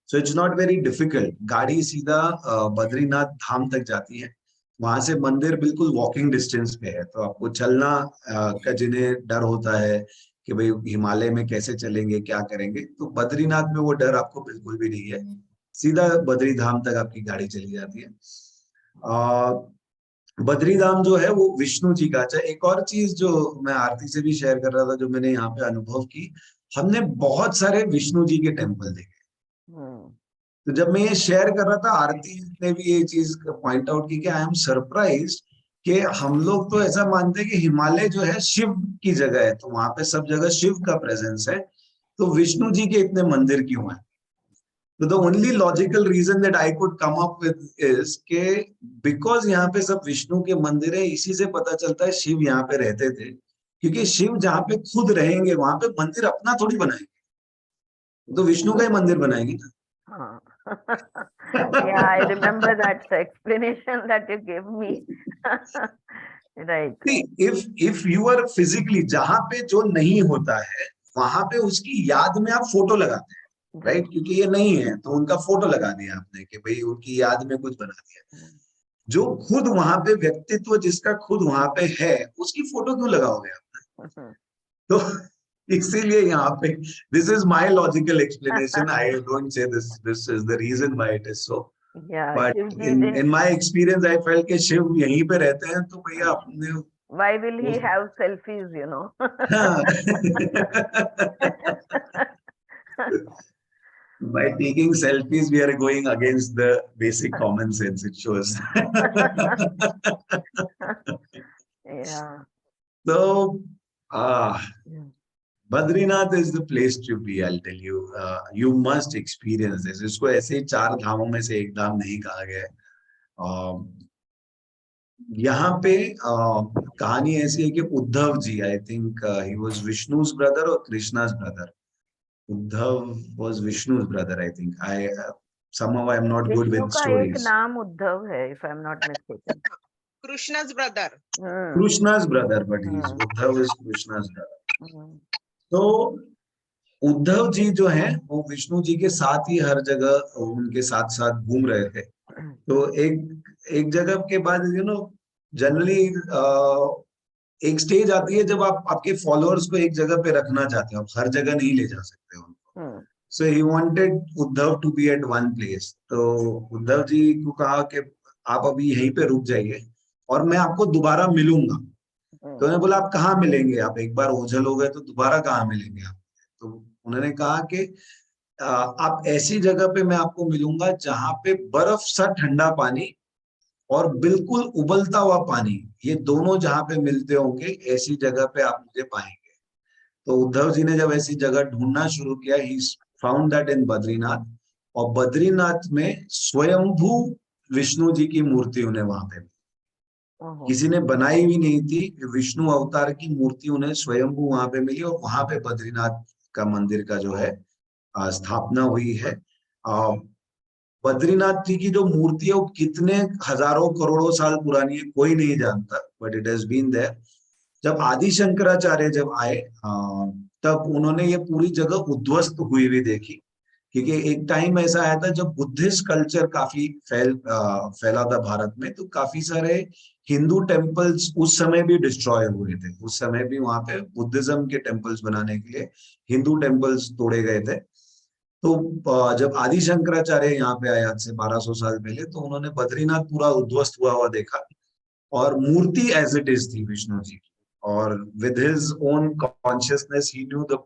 So it's not very difficult. गाड़ी सीधा बद्रीनाथ धाम तक जाती है, वहां से मंदिर बिल्कुल वॉकिंग डिस्टेंस पे है। तो आपको चलना का जिन्हें डर होता है कि भाई हिमालय में कैसे चलेंगे क्या करेंगे, तो बद्रीनाथ में वो डर आपको बिल्कुल भी नहीं है। सीधा बद्री धाम तक आपकी गाड़ी चली जाती है। बद्री धाम जो है वो विष्णु जी का। अच्छा, एक और चीज जो मैं आरती से भी शेयर कर रहा था, जो मैंने यहाँ पे अनुभव की, हमने बहुत सारे विष्णु जी के टेम्पल देखे। तो जब मैं ये शेयर कर रहा था, आरती ने भी ये चीज पॉइंट आउट की कि आई एम सरप्राइज्ड कि हम लोग तो ऐसा मानते हैं कि हिमालय जो है शिव की जगह है, तो वहां पे सब जगह शिव का प्रेजेंस है, तो विष्णु जी के इतने मंदिर क्यों हैं? तो the only logical reason that I could come up with is के बिकॉज यहाँ पे सब विष्णु के मंदिर है, इसी से पता चलता है शिव यहाँ पे रहते थे। क्योंकि शिव जहाँ पे खुद रहेंगे वहां पे मंदिर अपना थोड़ी बनाएंगे, तो विष्णु का ही मंदिर बनाएंगे ना। Yeah, I remember that explanation that you gave me. Right. if you are physically जहां पे जो नहीं होता है वहां पे उसकी याद में आप फोटो लगाते हैं, राइट? क्योंकि ये नहीं है तो उनका फोटो लगा दिया आपने कि भाई उनकी याद में कुछ बना दिया। जो खुद वहां पे व्यक्तित्व जिसका खुद वहां पे है, उसकी फोटो क्यों लगाओगे आपने? तो इसीलिए यहाँ पे this is my logical explanation. I don't say this is the reason why it is so, Yeah, but Shivji in my experience I felt कि शिव यहीं पे रहते हैं, तो भैया अपने why will he have selfies, you know? By taking selfies, we are going against the basic common sense, it shows. Yeah. So, Badrinath is the place to be, I'll tell you. You must experience this. इसको ऐसे 4 धामों में से एक धाम नहीं कहा गया है। यहाँ पे कहानी ऐसी है कि Uddhav ji, I think he was Vishnu's brother और Krishna's brother. Uddhav was Vishnu's brother, I think. Somehow I'm not good Vishnu with का एक stories. नाम उद्धव है, if I'm not mistaken. Krishna's brother. Krishna's brother, but he's Uddhav is Krishna's brother. तो उद्धव जी जो हैं वो विष्णु जी के साथ ही हर जगह उनके साथ साथ घूम रहे थे। तो एक जगह के बाद जनरली एक स्टेज आती है जब आप आपके फॉलोअर्स को एक जगह पे रखना चाहते हो, आप हर जगह नहीं ले जा सकते उनको। So he wanted Uddhav to be at one place. तो उद्धव जी को कहा कि आप अभी यहीं पे रुक जाइए और मैं आपको दोबारा मिलूंगा। तो उन्होंने बोला आप कहाँ मिलेंगे? आप एक बार ओझल हो गए तो दोबारा कहाँ मिलेंगे आप? तो उन्होंने कहा कि आप ऐसी जगह पे मैं आपको मिलूंगा जहां पे बर्फ सा ठंडा पानी और बिल्कुल उबलता हुआ पानी, ये दोनों जहां पे मिलते होंगे, ऐसी जगह पे आप मुझे पाएंगे। तो उद्धव जी ने जब ऐसी जगह ढूंढना शुरू किया, he found that in Badrinath. और बद्रीनाथ में स्वयंभू विष्णु जी की मूर्ति उन्हें वहां पे किसी ने बनाई भी नहीं थी। विष्णु अवतार की मूर्ति उन्हें स्वयंभू वहां पे मिली और वहां पे बद्रीनाथ का मंदिर का जो है स्थापना हुई है। बद्रीनाथ जी की जो मूर्ति है वो कितने हजारों करोड़ों साल पुरानी है कोई नहीं जानता, but it has been there. जब आदि शंकराचार्य जब आए तब उन्होंने ये पूरी जगह उद्ध्वस्त हुई भी देखी, क्योंकि एक टाइम ऐसा आया था जब बुद्धिस्ट कल्चर काफी फैला था भारत में। तो काफी सारे हिंदू टेम्पल्स उस समय भी डिस्ट्रॉय हुए थे। उस समय भी वहां पे बुद्धिज्म के टेम्पल्स बनाने के लिए हिंदू टेम्पल्स तोड़े गए थे। तो जब आदि शंकराचार्य यहाँ पे आए आज से 1200 साल पहले, तो उन्होंने बद्रीनाथ पूरा उद्ध्वस्त हुआ हुआ देखा और मूर्ति एज इट इज थी विष्णु जी की। और with his own consciousness he knew the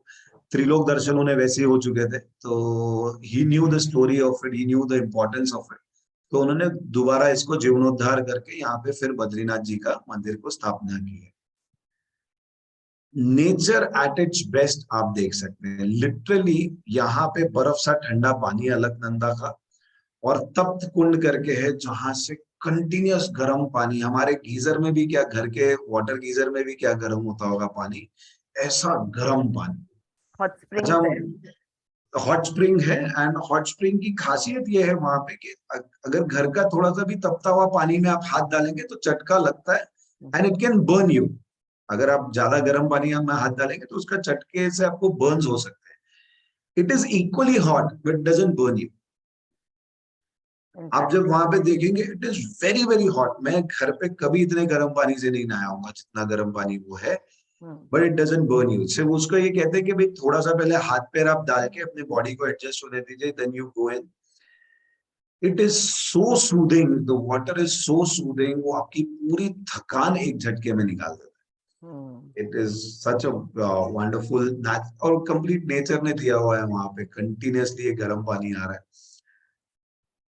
त्रिलोक दर्शन उन्हें वैसे हो चुके थे, तो he knew the story of it, he knew the importance of it. तो उन्होंने दोबारा इसको जीर्णोद्धार करके यहाँ पे फिर बद्रीनाथ जी का मंदिर को स्थापना की है। नेचर एट इट्स बेस्ट आप देख सकते हैं। लिटरली यहाँ पे बर्फ सा ठंडा पानी अलकनंदा का, और तप्त कुंड करके है जहां से कंटिन्यूअस गर्म पानी, हमारे गीजर में भी क्या, घर के वाटर गीजर में भी क्या गर्म होता होगा पानी, ऐसा गर्म पानी। हॉट स्प्रिंग अच्छा, हॉट स्प्रिंग है। एंड हॉट स्प्रिंग की खासियत ये है वहां पे कि अगर घर का थोड़ा सा भी तपता हुआ पानी में आप हाथ डालेंगे तो चटका लगता है and it can burn you. अगर आप ज्यादा गर्म पानी में हाथ डालेंगे तो उसका चटके से आपको बर्न्स हो सकते हैं। It is equally hot but doesn't burn you. आप जब वहां पे देखेंगे it is very very hot. मैं घर पे कभी इतने गर्म पानी से नहीं नहाया हूँ जितना गर्म पानी वो है, but it doesn't burn you. सिर्फ उसको ये कहते हैं कि भाई थोड़ा सा पहले हाथ पैर आप डाल के अपने बॉडी को एडजस्ट होने दीजिए, then you go in. It is so soothing, the water is so soothing, वो आपकी पूरी थकान एक झटके में निकाल देता है। It is such a wonderful, और कंप्लीट नेचर ने दिया हुआ है वहां पे, कंटिन्यूअसली ये गर्म पानी आ रहा है।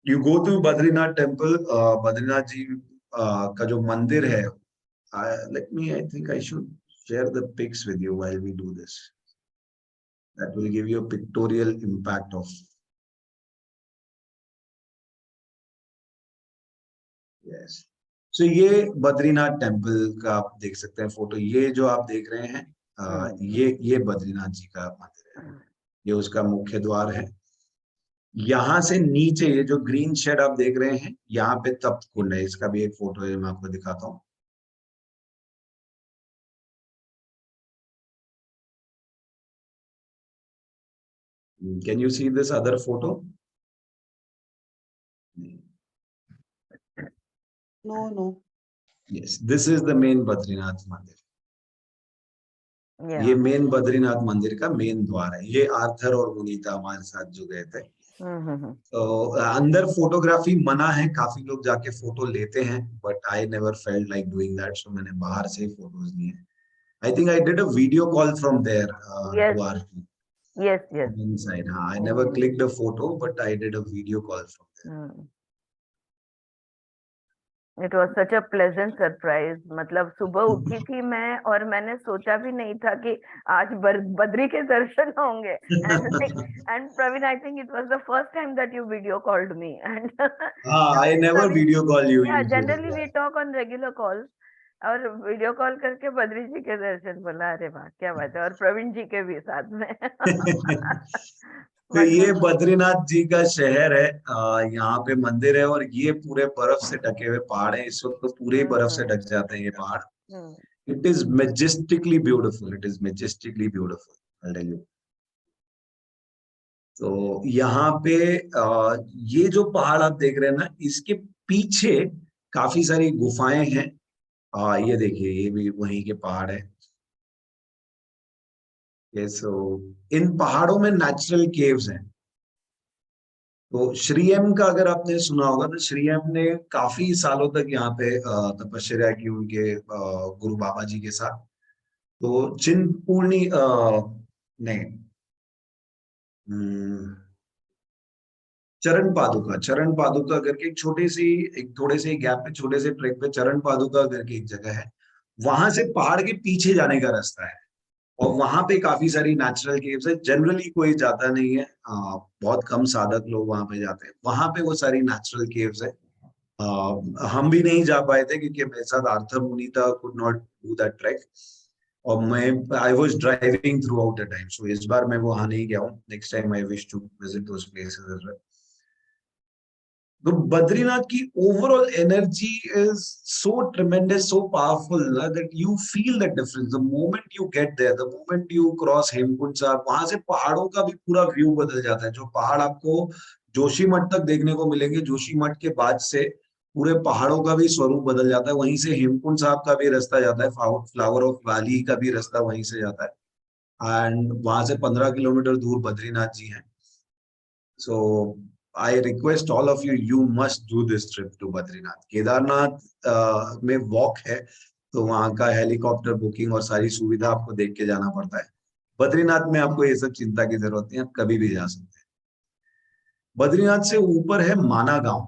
You go to Badrinath temple, Badrinath ji का जो मंदिर है, let me, I think I should share the pics with you while we do this. That will give you a pictorial impact of. Yes. So ये बद्रीनाथ टेम्पल का आप देख सकते हैं फोटो। ये जो आप देख रहे हैं, ये बद्रीनाथ जी का मंदिर है, ये उसका मुख्य द्वार है। यहाँ से नीचे ये जो ग्रीन शेड आप देख रहे हैं, यहाँ पे तप्त कुंड है, इसका भी एक फोटो है, मैं आपको दिखाता हूँ। Can you see this other photo? No. Yes, this is the main Badrinath मंदिर। Yeah. ये मेन बद्रीनाथ मंदिर का मेन द्वार है। ये आर्थर और मुनीता हमारे साथ जो गए थे। तो अंदर फोटोग्राफी मना है, काफी लोग जाके फोटो लेते हैं, but I never felt like doing that, so मैंने बाहर से ही फोटोज लिए। I think I did a video call from there to Aarti. Yes, yes. Inside, I never clicked a photo, but I did a video call from there. It was such a pleasant surprise. मतलब सुबह उठी थी मैं और मैंने सोचा भी नहीं था कि आज बद्री के दर्शन होंगे। And Praveen, I think it was the first time that you video called me. And I never video call you. Yeah, generally we talk on regular calls. और वीडियो कॉल करके बद्री जी के दर्शन बोला, अरे वाह क्या बात है, और प्रवीण जी के भी साथ में। तो ये बद्रीनाथ जी का शहर है, यहाँ पे मंदिर है, और ये पूरे बर्फ से ढके हुए पहाड़ है। इस वक्त तो पूरे बर्फ से ढक जाते हैं ये पहाड़। It is majestically beautiful, it is majestically beautiful, I tell you. तो यहाँ पे ये जो पहाड़ आप देख रहे हैं ना, इसके पीछे काफी सारी गुफाएं हैं। ये देखिए, ये भी वहीं के पहाड़ है। सो इन पहाड़ों में नेचुरल केव्स हैं। तो श्रीएम का अगर आपने सुना होगा, तो श्रीएम ने काफी सालों तक यहाँ पे तपस्या की उनके गुरु बाबा जी के साथ। तो चिंतपूर्णी नहीं, चरण पादुका करके एक छोटी सी, एक थोड़े से गैप पे, छोटे से ट्रैक पे चरण पादुका करके एक जगह है। वहां से पहाड़ के पीछे जाने का रास्ता है, और वहां पे काफी सारी नेचुरल केव्स है। जनरली कोई जाता नहीं है, बहुत कम साधक लोग वहां पे जाते हैं। वहां पे वो सारी नेचुरल केव्स है। हम भी नहीं जा पाए थे क्योंकि मेरे साथ Arthur Munita could not do that trek, और I was driving throughout the time, so इस बार मैं वहां नहीं गया हूँ। Next time I wish to visit those places as well. तो बद्रीनाथ की overall energy is so tremendous, so powerful that you feel that difference the moment you get there, the moment you cross Hemkund Sahib. वहां से पहाड़ों का भी पूरा view बदल जाता है। जो पहाड़ आपको जोशीमठ तक देखने को मिलेंगे, जोशीमठ के बाद से पूरे पहाड़ों का भी स्वरूप बदल जाता है। वहीं से हेमकुंड साहब का भी रास्ता जाता है, फ्लावर ऑफ वैली का भी रास्ता वहीं से जाता है। एंड वहां से 15 किलोमीटर दूर बद्रीनाथ जी हैं। सो I request all of you, you must do this trip to Badrinath. Kedarnath में वॉक है, तो वहां का हेलीकॉप्टर बुकिंग और सारी सुविधा आपको देख के जाना पड़ता है। बद्रीनाथ में आपको ये सब चिंता की जरूरत नहीं है, आप कभी भी जा सकते हैं। बद्रीनाथ से ऊपर है माना गांव,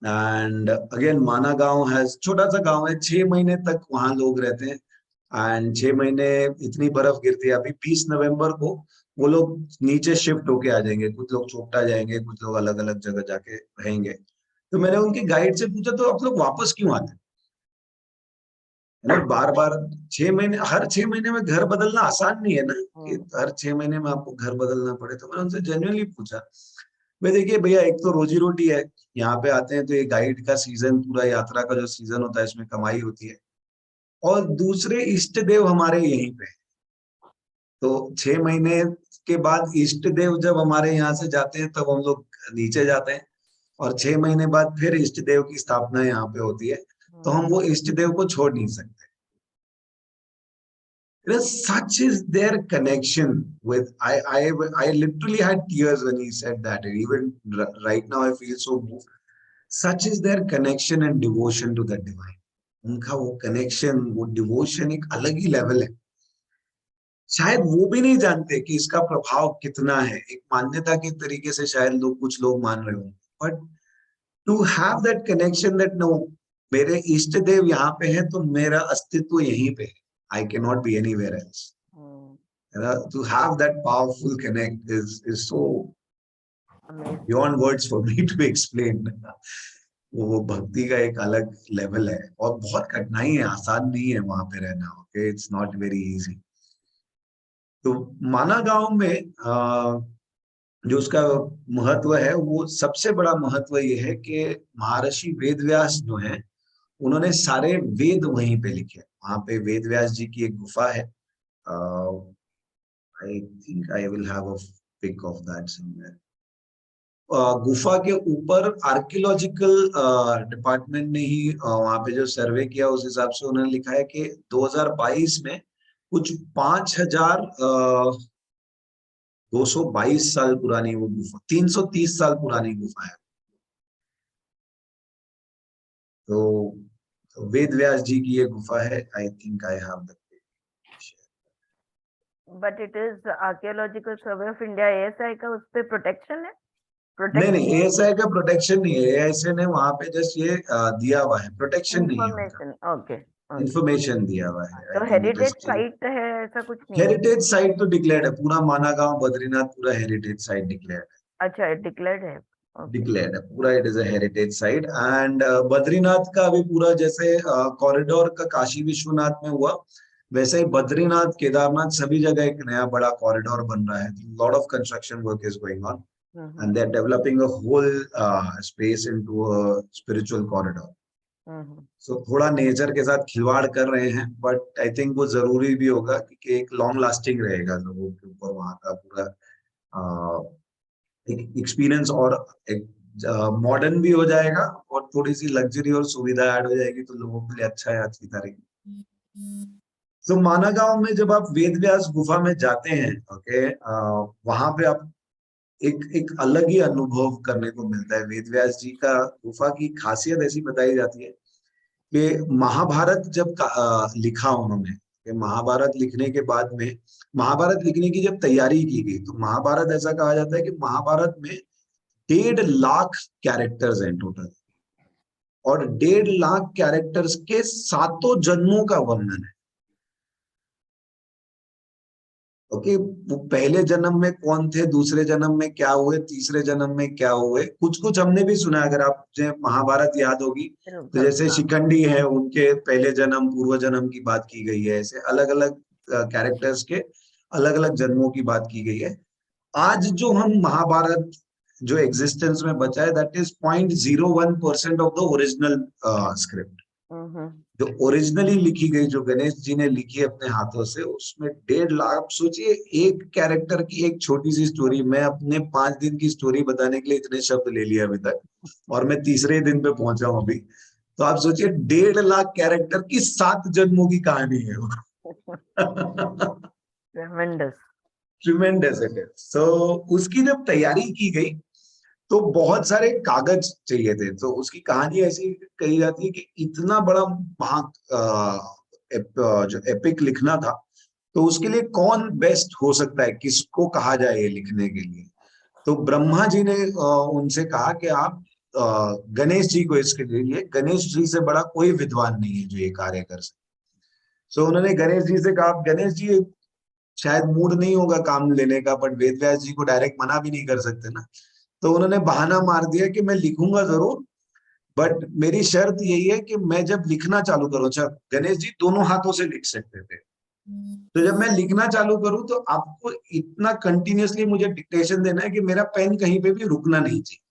एंड अगेन माना गांव है, छोटा सा गांव है। 6 महीने तक वहां लोग रहते हैं, एंड 6 महीने इतनी बर्फ गिरती है। अभी 20 नवंबर को वो लोग नीचे शिफ्ट होके आ जाएंगे, कुछ लोग चोपटा जाएंगे, कुछ लोग अलग अलग जगह जाके रहेंगे। तो मैंने उनके गाइड से पूछा, तो आप लोग वापस क्यों आते हैं? बार बार 6 महीने, हर 6 महीने में घर बदलना आसान नहीं है ना, कि हर 6 महीने में आपको घर बदलना पड़े। तो मैंने उनसे जेन्युइनली पूछा, भाई देखिए भैया, एक तो रोजी रोटी है, यहाँ पे आते हैं तो ये गाइड का सीजन, पूरा यात्रा का जो सीजन होता है, इसमें कमाई होती है, और दूसरे इष्ट देव हमारे यहीं पे। तो 6 महीने के बाद इष्ट देव जब हमारे यहाँ से जाते हैं, तब हम लोग नीचे जाते हैं, और 6 महीने बाद फिर इष्ट देव की स्थापना यहाँ पे होती है, तो हम वो इष्ट देव को छोड़ नहीं सकते। Such is their connection with I literally had tears when he said that, and even right now I feel so moved. Such is their connection and devotion to the divine. उनका वो कनेक्शन, वो devotion एक अलग ही level है। शायद वो भी नहीं जानते कि इसका प्रभाव कितना है। एक मान्यता के तरीके से शायद कुछ लोग मान रहे होंगे, but to have that connection that no, मेरे इष्ट देव यहाँ पे हैं तो मेरा अस्तित्व यहीं पे है, I cannot be anywhere else. To have that powerful connect is so beyond words for me to explain. वो भक्ति का एक अलग लेवल है और बहुत कठिनाई है, आसान नहीं है वहां पे रहना। Okay, it's not very easy. तो माना गांव में जो उसका महत्व है, वो सबसे बड़ा महत्व ये है कि महर्षि वेदव्यास जो है, उन्होंने सारे वेद वहीं पे लिखे। वहां पे वेदव्यास जी की एक गुफा है। I think I will have a pic of that somewhere. गुफा के ऊपर आर्कियोलॉजिकल डिपार्टमेंट ने ही वहां पे जो सर्वे किया, उस हिसाब से उन्होंने लिखा है कि 2022 में कुछ 5222 साल पुरानी वो गुफा, 330 साल पुरानी गुफा है। तो वेदव्यास जी की ये गुफा है। I think I have the, but it is archaeological survey of India, ASI का उस पे प्रोटेक्शन है? नहीं, ASI का प्रोटेक्शन नहीं है। ASI ने वहां पे जस्ट ये दिया हुआ है, प्रोटेक्शन नहीं है, इंफॉर्मेशन। ओके, इंफॉर्मेशन दिया हुआ है। तो हेरिटेज साइट है, ऐसा कुछ नहीं? हेरिटेज साइट तो डिक्लेयर्ड है, पूरा माना गांव बद्रीनाथ पूरा हेरिटेज साइट डिक्लेयर्ड है। अच्छा, डिक्लेयर्ड है, डिक्लेयर्ड है पूरा, it is a heritage site. And Badrinath का अभी पूरा जैसे कॉरिडोर का काशी विश्वनाथ में हुआ, वैसे ही बद्रीनाथ, केदारनाथ सभी जगह एक नया बड़ा कॉरिडोर बन रहा है। Lot of construction work is going on and they're developing a whole space into a spiritual corridor. So थोड़ा नेचर के साथ खिलवाड़ कर रहे हैं, बट आई थिंक वो जरूरी भी होगा क्योंकि एक लॉन्ग लास्टिंग रहेगा लोगों के ऊपर वहाँ का पूरा एक एक्सपीरियंस, और एक मॉडर्न भी हो जाएगा और थोड़ी सी लग्जरी और सुविधा ऐड हो जाएगी, तो लोगों के लिए अच्छा है, अच्छी तरीके। तो माना गांव में जब आप वेदव्यास गुफा में जाते हैं, ओके, वहां पे आप एक अलग ही अनुभव करने को मिलता है। वेदव्यास जी का गुफा की खासियत ऐसी बताई जाती है कि महाभारत जब लिखा उन्होंने, कि महाभारत लिखने के बाद में, महाभारत लिखने की जब तैयारी की गई, तो महाभारत ऐसा कहा जाता है कि महाभारत में 1.5 लाख कैरेक्टर्स हैं टोटल, और 1.5 लाख कैरेक्टर्स के 7 जन्मों का वर्णन है। ओके, वो पहले जन्म में कौन थे, दूसरे जन्म में क्या हुए, तीसरे जन्म में क्या हुए, कुछ कुछ हमने भी सुना। अगर आप महाभारत याद होगी तो जैसे शिखंडी है, उनके पहले जन्म, पूर्व जन्म की बात की गई है। ऐसे अलग अलग कैरेक्टर्स के अलग अलग जन्मों की बात की गई है। आज जो हम महाभारत जो एग्जिस्टेंस में बचा है, that is 0.01% of the original script. जो ओरिजिनली लिखी गई, जो गणेश जी ने लिखी अपने हाथों से, उसमें 1.5 लाख। सोचिए, एक कैरेक्टर की एक छोटी सी स्टोरी, मैं अपने 5 दिन की स्टोरी बताने के लिए इतने शब्द ले लिया अभी तक, और मैं तीसरे दिन पे पहुंचा हूं अभी। तो आप सोचिए 1.5 लाख कैरेक्टर की 7 जन्मों की कहानी है वो। Tremendous it is. सो उसकी जब तैयारी की गई तो बहुत सारे कागज चाहिए थे। तो उसकी कहानी ऐसी कही जाती है कि इतना बड़ा जो एपिक लिखना था, तो उसके लिए कौन बेस्ट हो सकता है, किसको कहा जाए ये लिखने के लिए। तो ब्रह्मा जी ने उनसे कहा कि आप गणेश जी को इसके लिए, गणेश जी से बड़ा कोई विद्वान नहीं है जो ये कार्य कर सके। सो उन्होंने गणेश जी से कहा, गणेश जी शायद मूड नहीं होगा काम लेने का, बट वेदव्यास जी को डायरेक्ट मना भी नहीं कर सकते ना। तो उन्होंने बहाना मार दिया कि मैं लिखूंगा जरूर, बट मेरी शर्त यही है कि मैं जब लिखना चालू करूं, अच्छा गणेश जी दोनों हाथों से लिख सकते थे, तो जब मैं लिखना चालू करूं तो आपको इतना कंटिन्यूअसली मुझे डिक्टेशन देना है कि मेरा पेन कहीं पे भी रुकना नहीं चाहिए।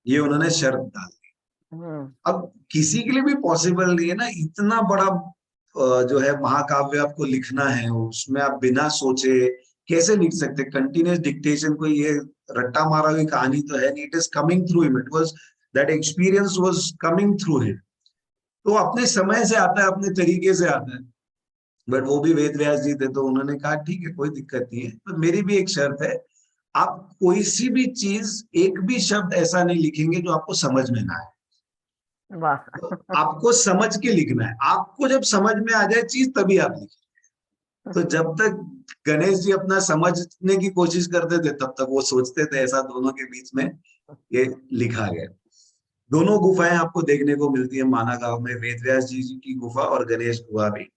ये उन्होंने शर्त डाल दी। अब किसी के लिए भी पॉसिबल नहीं है ना, इतना बड़ा जो है महाकाव्य आपको लिखना है, उसमें आप बिना सोचे कैसे लिख सकते? कंटिन्यूस डिक्टेशन, कोई ये रट्टा मारा हुई कहानी तो है नहीं, it is coming through him, it was that experience was coming through him. तो अपने समय से आता है, अपने तरीके से आता है। बट वो भी वेद व्यास जी थे, तो उन्होंने कहा ठीक है कोई दिक्कत नहीं है, तो मेरी भी एक शर्त है, आप कोई सी भी चीज, एक भी शब्द ऐसा नहीं लिखेंगे जो आपको समझ में ना आए। वाह। तो आपको समझ के लिखना है, आपको जब समझ में आ जाए चीज तभी आप लिखें। तो जब तक गणेश जी अपना समझने की कोशिश करते थे तब तक वो सोचते थे, ऐसा दोनों के बीच में ये लिखा गया। दोनों गुफाएं आपको देखने को मिलती है माना गांव में, वेद व्यास जी की गुफा और गणेश गुफा भी।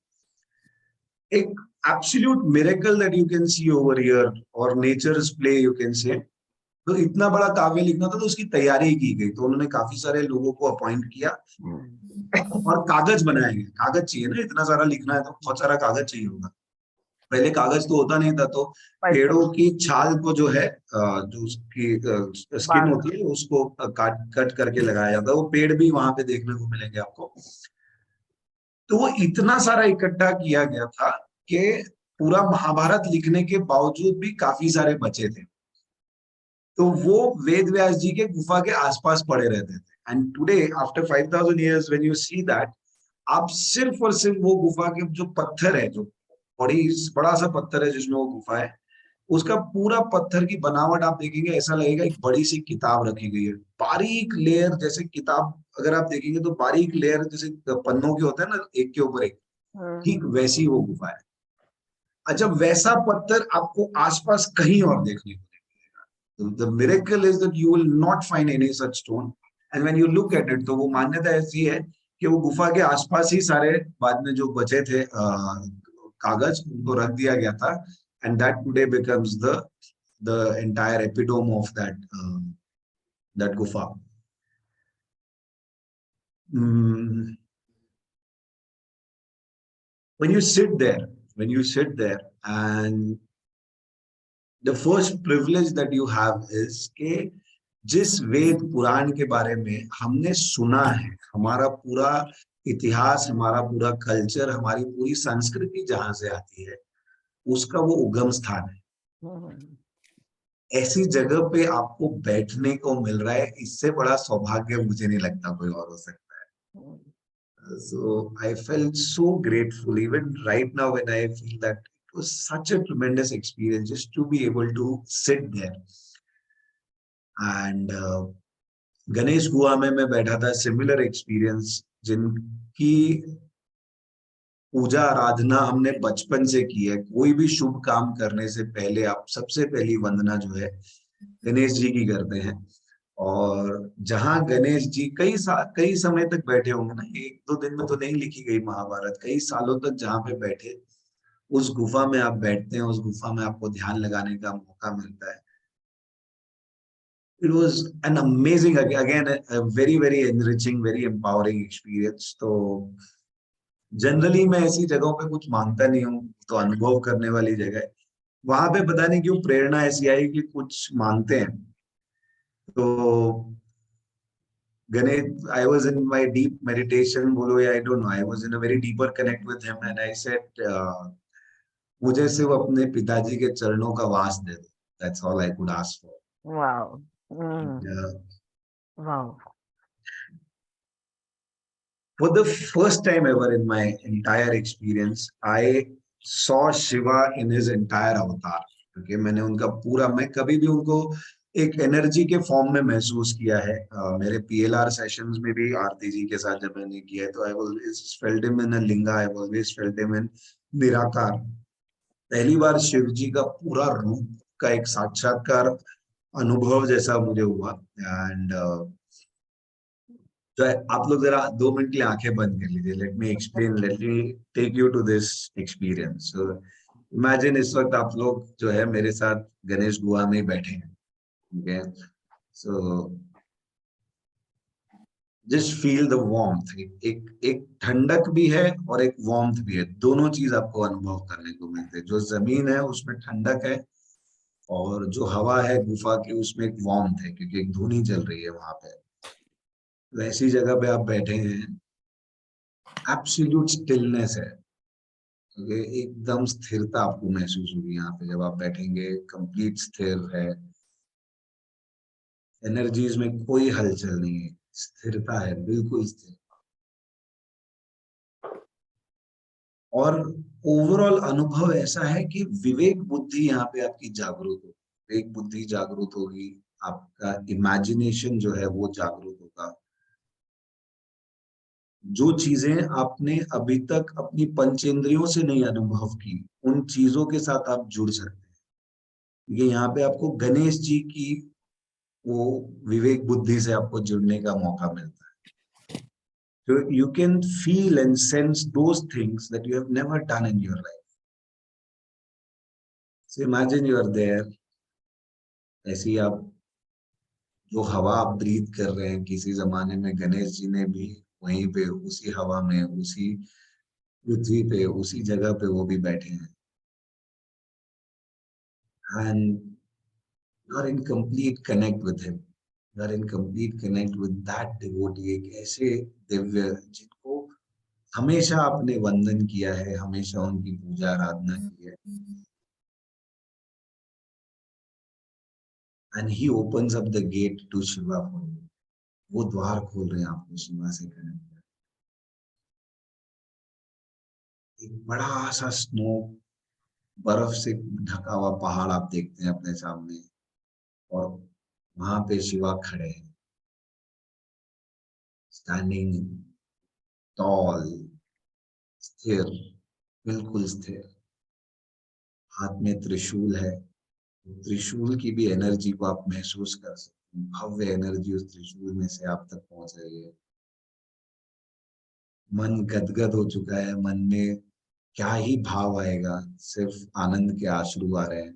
एक absolute miracle that you can see over here, और nature's play you can say. तो इतना बड़ा काव्य लिखना था तो उसकी तैयारी की गई, तो उन्होंने काफी सारे लोगों को अपॉइंट किया और कागज बनाए गए। कागज चाहिए ना, इतना सारा लिखना है तो बहुत सारा कागज चाहिए होगा। पहले कागज तो होता नहीं था, तो पेड़ों की छाल को जो है जो उसकी स्किन होती है उसको कट करके लगाया जाता है। वो पेड़ भी वहां पे देखने को मिलेंगे आपको। तो वो इतना सारा इकट्ठा किया गया था कि पूरा महाभारत लिखने के बावजूद भी काफी सारे बचे थे। तो वो वेद व्यास जी के गुफा के आसपास पड़े रहते थे। And today after 5000 years when you see that, आप सिर्फ और सिर्फ वो गुफा के जो पत्थर है, जो बड़ा सा पत्थर है जिसमें वो गुफा है, उसका पूरा पत्थर की बनावट आप देखेंगे ऐसा लगेगा एक बड़ी सी किताब रखी गई है, बारीक लेयर जैसे किताब अगर आप देखेंगे तो बारीक लेयर जैसे पन्नों के होते हैं ना, एक के ऊपर एक, ठीक वैसी वो गुफा है। अच्छा, वैसा पत्थर आपको आसपास कहीं और देखने को नहीं मिलेगा। The miracle is that you will not find any such stone, and when you look at it, तो वो मान्यता ऐसी है कि वो गुफा के आसपास ही सारे बाद में जो बचे थे कागज, उनको रख दिया गया था, and that today becomes the entire epitome of that गुफा। When you sit there and the first privilege that you have is कि जिस वेद पुराण के बारे में हमने सुना है, हमारा पूरा इतिहास, हमारा पूरा कल्चर, हमारी पूरी संस्कृति जहां से आती है, उसका वो उगम स्थान है। ऐसी जगह पे आपको बैठने को मिल रहा है, इससे बड़ा सौभाग्य मुझे नहीं लगता कोई और हो सकता है। So I felt so grateful even right now when I feel that it was such a tremendous experience just to be able to sit there. And Ganesh गुहा में मैं बैठा था, सिमिलर एक्सपीरियंस, जिनकी पूजा आराधना हमने बचपन से की है। कोई भी शुभ काम करने से पहले आप सबसे पहली वंदना जो है गणेश जी की करते हैं। और जहां गणेश जी कई समय तक बैठे होंगे ना, एक दो दिन में तो नहीं लिखी गई महाभारत, कई सालों तक जहां पे बैठे, उस गुफा में आप बैठते हैं, उस गुफा में आपको ध्यान लगाने का मौका मिलता है। It was an amazing, again, a very, very enriching, very empowering experience. तो जनरली मैं ऐसी जगहों पे कुछ मांगता नहीं हूँ, तो अनुभव करने वाली जगह है। वहां पे पता नहीं क्यों प्रेरणा ऐसी आई कि कुछ मांगते हैं। तो Ganesh, I was in my deep meditation, बोलो या I don't know, I was in a very deeper connect with him and I said, मुझे सिर्फ अपने पिताजी के चरणों का वास दे दो. That's all I could ask for. Wow. Wow. For the first time ever in my entire experience, I saw Shiva in his entire avatar. Okay, मैंने उनका पूरा, मैं कभी भी उनको एक एनर्जी के फॉर्म में महसूस किया है। मेरे PLR सेशंस में भी आरती जी के साथ जब मैंने किया है, तो I always felt him in a linga, I always felt him in निराकार। पहली बार शिव जी का पूरा रूप का एक साक्षात्कार अनुभव जैसा मुझे हुआ। एंड तो आप लोग जरा 2 मिनट के लिए आंखें बंद कर लीजिए। Let me explain, let me take you to this experience. So imagine इस वक्त आप लोग जो है मेरे साथ गणेश गुहा में बैठे हैं। Okay, so just feel the warmth. एक ठंडक भी है और एक वार्मथ भी है, दोनों चीज आपको अनुभव करने को मिलते हैं। जो जमीन है उसमें ठंडक है, और जो हवा है गुफा की उसमें एक वार्मथ है, क्योंकि एक धुनी चल रही है वहां पे। वैसी जगह पे आप बैठे हैं, एब्सोल्यूट स्टिलनेस है, एकदम स्थिरता आपको महसूस होगी यहाँ पे जब आप बैठेंगे, कंप्लीट स्थिर है, एनर्जीज में कोई हलचल नहीं है, स्थिरता है, बिल्कुल स्थिर। और ओवरऑल अनुभव ऐसा है कि विवेक बुद्धि यहाँ पे आपकी जागरूक हो, विवेक बुद्धि जागरूक होगी, आपका इमेजिनेशन जो है वो जागरूक होगा। जो चीजें आपने अभी तक अपनी पंचेंद्रियों से नहीं अनुभव की, उन चीजों के साथ आप जुड़ सकते हैं। ये यहाँ पे आपको गणेश जी की वो विवेक बुद्धि से आपको जुड़ने का मौका मिलता है। So you can feel and sense those things that you have never done in your life. So imagine you are there. ऐसी आप जो हवा आप ब्रीथ कर रहे हैं, किसी जमाने में गणेश जी ने भी वहीं पे उसी हवा में, उसी पृथ्वी पे, उसी जगह पे वो भी बैठे हैं। And you are in complete connect with him. You are in complete connect with that devotee, एक ऐसे दिव्य जिनको हमेशा आपने वंदन किया है, हमेशा उनकी पूजा आराधना की है। And he opens up the gate to Shiva for you. वो द्वार खोल रहे हैं आपको शिवा से कनेक्ट कर। एक बड़ा सा स्नो, बर्फ से ढका हुआ पहाड़ आप देखते हैं अपने सामने, और वहां पे शिवा खड़े हैं, स्टैंडिंग टॉल, स्थिर, बिल्कुल स्थिर। हाथ में त्रिशूल है, त्रिशूल की भी एनर्जी को आप महसूस कर सकते हैं, भव्य एनर्जी उस त्रिशूल में से आप तक पहुंच रही है। मन गदगद हो चुका है, मन में क्या ही भाव आएगा, सिर्फ आनंद के आंसू आ रहे हैं।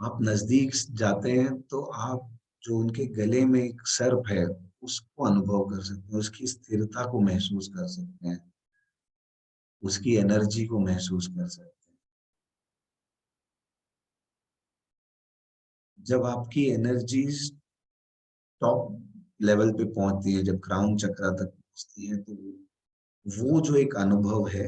आप नजदीक जाते हैं तो आप जो उनके गले में एक सर्प है उसको अनुभव कर सकते हैं, उसकी स्थिरता को महसूस कर सकते हैं, उसकी एनर्जी को महसूस कर सकते हैं। जब आपकी एनर्जीज टॉप लेवल पे पहुंचती है, जब क्राउन चक्र तक पहुंचती है, तो वो जो एक अनुभव है,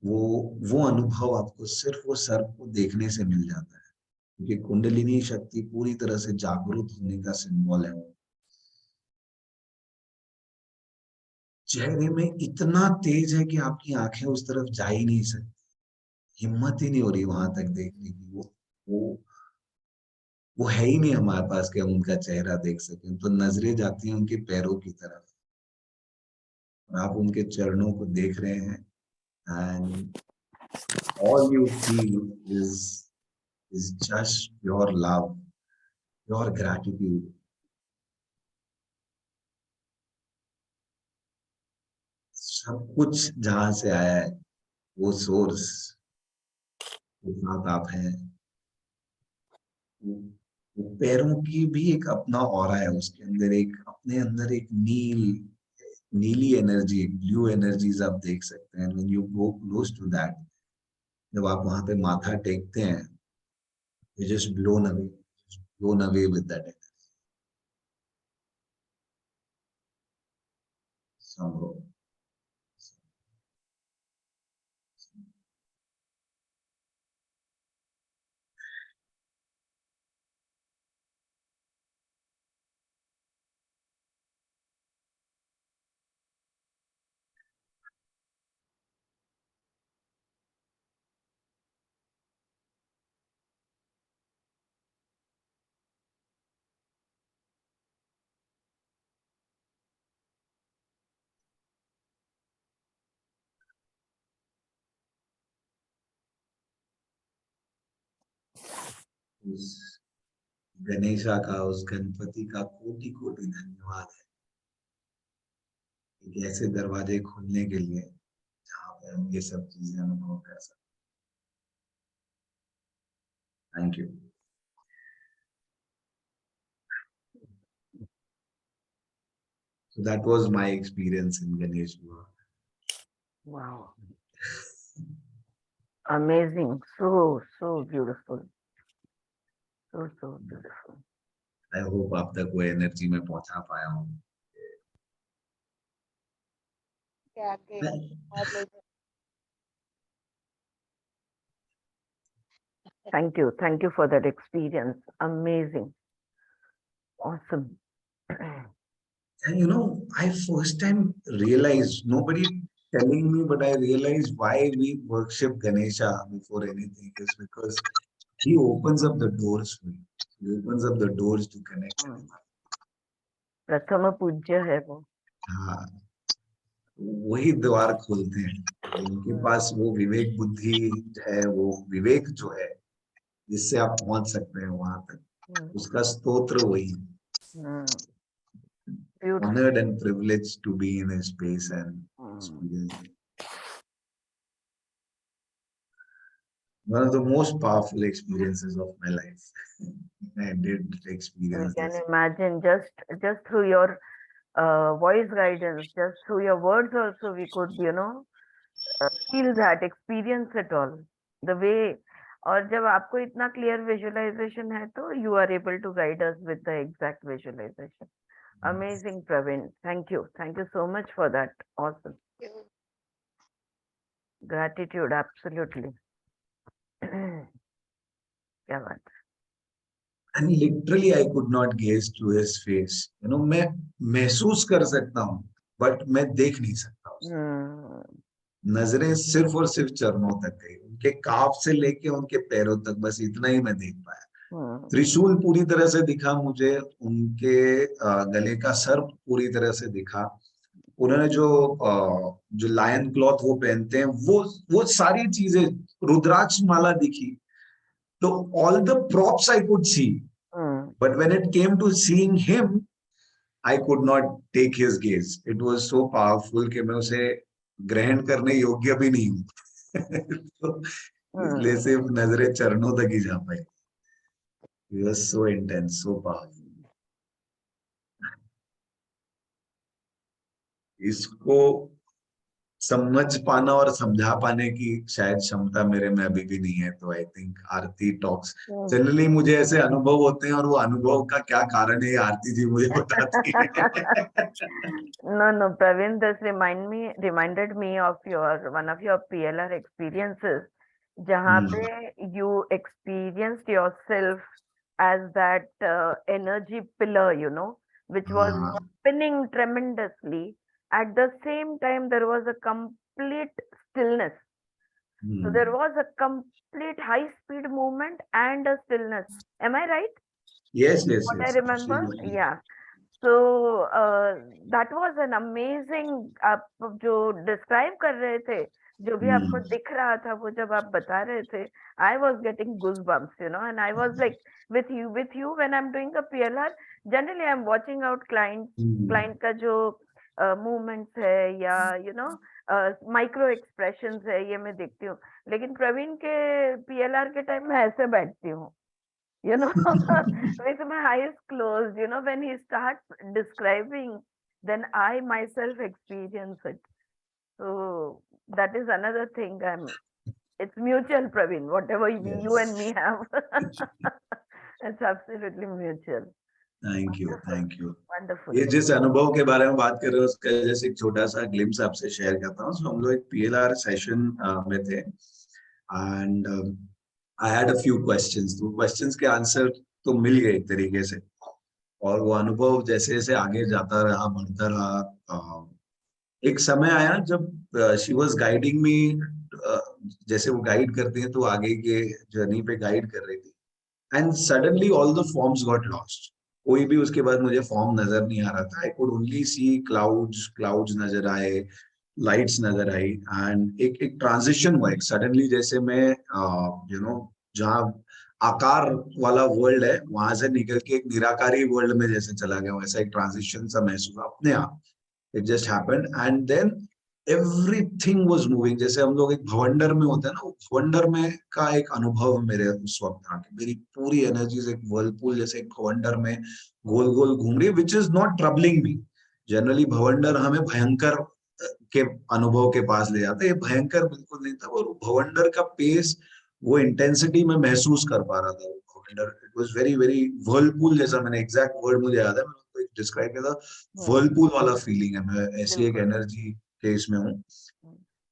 वो अनुभव आपको सिर्फ वो सर्प को देखने से मिल जाता है, क्योंकि कुंडलिनी शक्ति पूरी तरह से जागरूक होने का सिंबल है। चेहरे में इतना तेज है कि आपकी आंखें उस तरफ जा ही नहीं सकती, हिम्मत ही नहीं हो रही वहां तक देखने की। वो वो है ही नहीं हमारे पास कि हम उनका चेहरा देख सकें, तो नजरें जाती हैं उनके पैरों की तरफ, और आप उनके चरणों को देख रहे हैं, and all you feel is just your love, your gratitude. सब कुछ जहां से आया है, वो सोर्स के साथ आप हैं। वो पैरों की भी एक अपना ऑरा है, उसके अंदर एक, अपने अंदर एक नीली एनर्जी, ब्लू एनर्जीज आप देख सकते हैं। When you go close to that, जब आप वहां पे माथा टेकते हैं, you just blown away with that energy somehow. उस गणेशा का, उस गणपति का कोटि कोटि धन्यवाद है, एक ऐसे दरवाजे खोलने के लिए जहाँ पे हम ये सब चीजें अनुभव कर सकते। Thank you. So that was my experience in Ganesh Vivaha. Wow. Amazing. So beautiful. So beautiful. I hope आप तक वो एनर्जी में पहुंचा पाया हूँ। के आगे बहुत लोग Thank you for that experience. Amazing, awesome. And you know, I first time realized, nobody telling me, but I realized why we worship Ganesha before anything is because he opens up the doors for you. He opens up the doors to connect. प्रथम पूज्य है वो. हाँ, वही द्वार खोलते हैं जिनके पास वो विवेक बुद्धि है, वो विवेक जो है जिससे आप पहुंच सकते हैं वहां तक, उसका स्तोत्र वही है. Beautiful. Honored and privileged to be in his space and experience it. One of the most powerful experiences of my life. I did We experience can this. imagine just through your voice guidance, just through your words also, we could, feel that, experience it all. The way, और जब आपको इतना clear visualization है तो you are able to guide us with the exact visualization. Amazing, Praveen. Thank you so much for that. Awesome. Gratitude, absolutely. क्या बात. And literally I could not gaze to his face. You know, मैं महसूस कर सकता हूँ, but मैं देख नहीं सकता उसे. नजरें सिर्फ और सिर्फ चरणों तक गई, उनके काफ से लेके उनके पैरों तक, बस इतना ही मैं देख पाया. त्रिशूल पूरी तरह से दिखा मुझे, उनके गले का सर्प पूरी तरह से दिखा, उन्होंने जो लायन क्लॉथ वो पहनते हैं, वो सारी चीजें, रुद्राक्ष माला दिखी. तो all the props I could see, but when it came to seeing him, I could not take his gaze. It was so powerful कि मैं उसे ग्रहण करने योग्य भी नहीं हूँ. तो इसलिए सिर्फ नजरें चरणों तक ही जा पाई. It was so intense, so powerful. इसको समझ पाना और समझा पाने की शायद क्षमता मेरे में अभी भी नहीं है. तो I think Aarti talks, generally मुझे ऐसे अनुभव होते हैं और वो अनुभव का क्या कारण है आरती जी मुझे बताती है. No, Praveen, this reminded me of one of your PLR experiences, जहाँ पे you experienced yourself as that energy pillar, which was spinning tremendously. At the same time, there was a complete stillness. So there was a complete high-speed movement and a stillness. Am I right? Yes. What I remember? Absolutely. Yeah. So that was an amazing. आप जो describe कर रहे थे, जो भी आपको दिख रहा था, वो जब आप बता रहे थे, I was getting goosebumps, and I was like with you when I'm doing a PLR. Generally, I'm watching out client का जो movements है या माइक्रो एक्सप्रेशंस है, ये मैं देखती हूँ. लेकिन प्रवीण के PLR के टाइम में ऐसे बैठती हूँ, with my eyes closed. When he starts describing, then I myself experience it. So that is another thing. It's mutual, Praveen. Whatever you and me have, it's absolutely mutual. Thank you. Wonderful. ये जिस अनुभव के बारे में बात कर रहे हो उसका जैसे एक छोटा सा ग्लिम्स आपसे शेयर करता हूँ. हम लोग एक PLR सेशन में थे and I had a few questions. तो questions के आंसर तो मिल गए एक तरीके से, और वो अनुभव जैसे जैसे आगे जाता रहा, बढ़ता रहा. एक समय आया जब she was guiding me, जैसे वो गाइड करते हैं तो आगे के जर्नी पे गाइड कर रही थी, and suddenly all the forms got lost. कोई भी उसके बाद मुझे फॉर्म नजर नहीं आ रहा था. I could only see clouds नजर आए, लाइट्स नजर आई, एंड एक ट्रांजिशन हुआ. एक सडनली जैसे मैं जहाँ आकार वाला वर्ल्ड है वहां से निकल के एक निराकारी वर्ल्ड में जैसे चला गया, वैसा एक ट्रांजिशन सा महसूस अपने आप. It just happened and then everything was moving. जैसे हम लोग एक भवंडर में होते हैं ना, भवंडर में का एक अनुभव मेरे उस वक्त था कि मेरी पूरी एनर्जीज एक वर्लपूल जैसे एक भवंडर में गोल गोल घूम रही है, which is not troubling me. Generally भवंडर हमें भयंकर के अनुभव के पास ले जाता है, ये भयंकर बिल्कुल नहीं था. और भवंडर का पेस, वो इंटेंसिटी में महसूस कर पा रहा था. भवंडर it was very very whirlpool जैसा, मैंने एग्जैक्ट वर्ड मुझे याद है, मैंने उसको डिस्क्राइब किया था, वर्लपूल वाला फीलिंग है. मैं ऐसी एक एनर्जी केस में हूँ.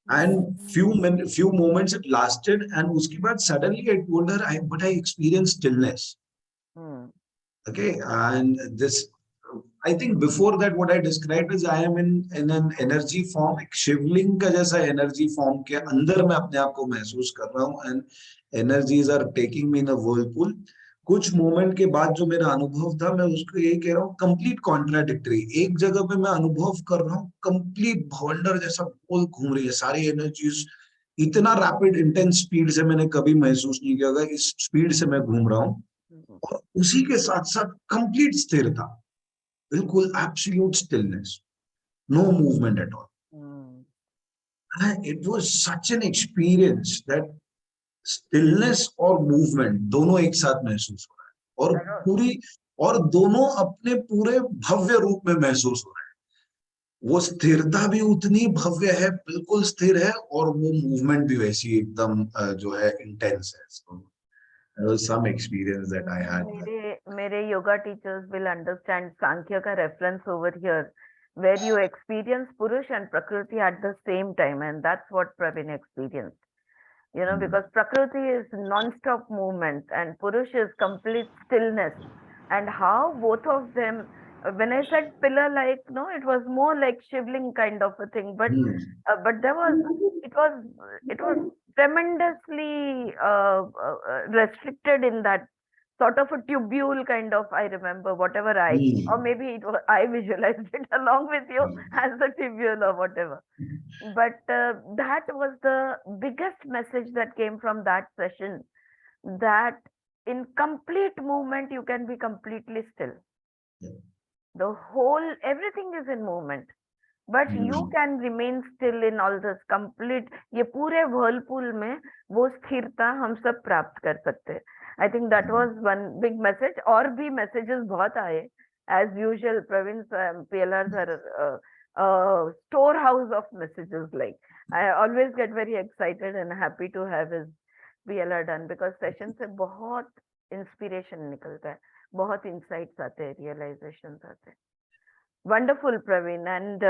And few moments it lasted, and उसके बाद suddenly I told her, but I experienced stillness. Okay, and this, I think before that what I described is I am in an energy form, एक शिवलिंग का जैसा energy form के अंदर मैं अपने आप को महसूस कर रहा हूँ, and energies are taking me in a whirlpool. कुछ मोमेंट के बाद जो मेरा अनुभव था, मैं उसको यही कह रहा हूँ, कंप्लीट कॉन्ट्राडिक्टरी. एक जगह पे मैं अनुभव कर रहा हूँ कंप्लीट भवंडर जैसा गोल घूम रही है, सारी एनर्जीज इतना रैपिड इंटेंस स्पीड से मैंने कभी महसूस नहीं किया होगा. इस स्पीड से मैं घूम रहा हूँ, और उसी के साथ साथ कंप्लीट स्थिरता, बिल्कुल absolute stillness, no movement at all. It was such an experience that stillness और मूवमेंट दोनों एक साथ महसूस हो रहा है, और पूरी, और दोनों अपने पूरे भव्य रूप में महसूस हो रहा है. वो स्थिरता भी उतनी भव्य है, बिल्कुल स्थिर है, और वो मूवमेंट भी वैसी एकदम जो है इंटेंस है. So, there was some experience that I had. मेरे yoga teachers will understand Sankhya का reference over here, where you experience Purush and Prakriti at the same time, and that's what Praveen experienced. You know, because Prakriti is non-stop movement and Purush is complete stillness. And how both of them, when I said pillar-like, no, it was more like shivling kind of a thing. But there was, it was tremendously restricted in that sort of a tubule kind of, I remember, whatever or maybe it was, I visualized it along with you as the tubule or whatever. But that was the biggest message that came from that session, that in complete movement you can be completely still. The whole, everything is in movement, but you can remain still in all this complete, ये पूरे whirlpool में वो स्थिरता हम सब प्राप्त कर सकते हैं. I think that was one big message. और भी messages बहुत आए, as usual. Praveen's PLRs are storehouse of messages. Like, I always get very excited and happy to have his PLR done, because session से बहुत inspiration निकलता है, बहुत insights आते हैं, realizations आते हैं. Wonderful, Praveen. And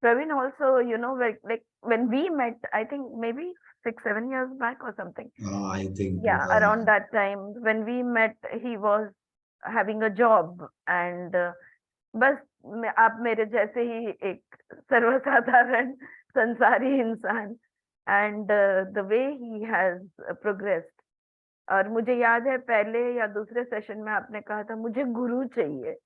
Praveen also, you know, like when we met, I think maybe 6-7 years back or something. I think. Yeah, around that time when we met, he was having a job, and बस आप मेरे जैसे ही एक सर्वसाधारण संसारी इंसान, and the way he has progressed. और मुझे याद है पहले या दूसरे सेशन में आपने कहा था मुझे गुरु चाहिए.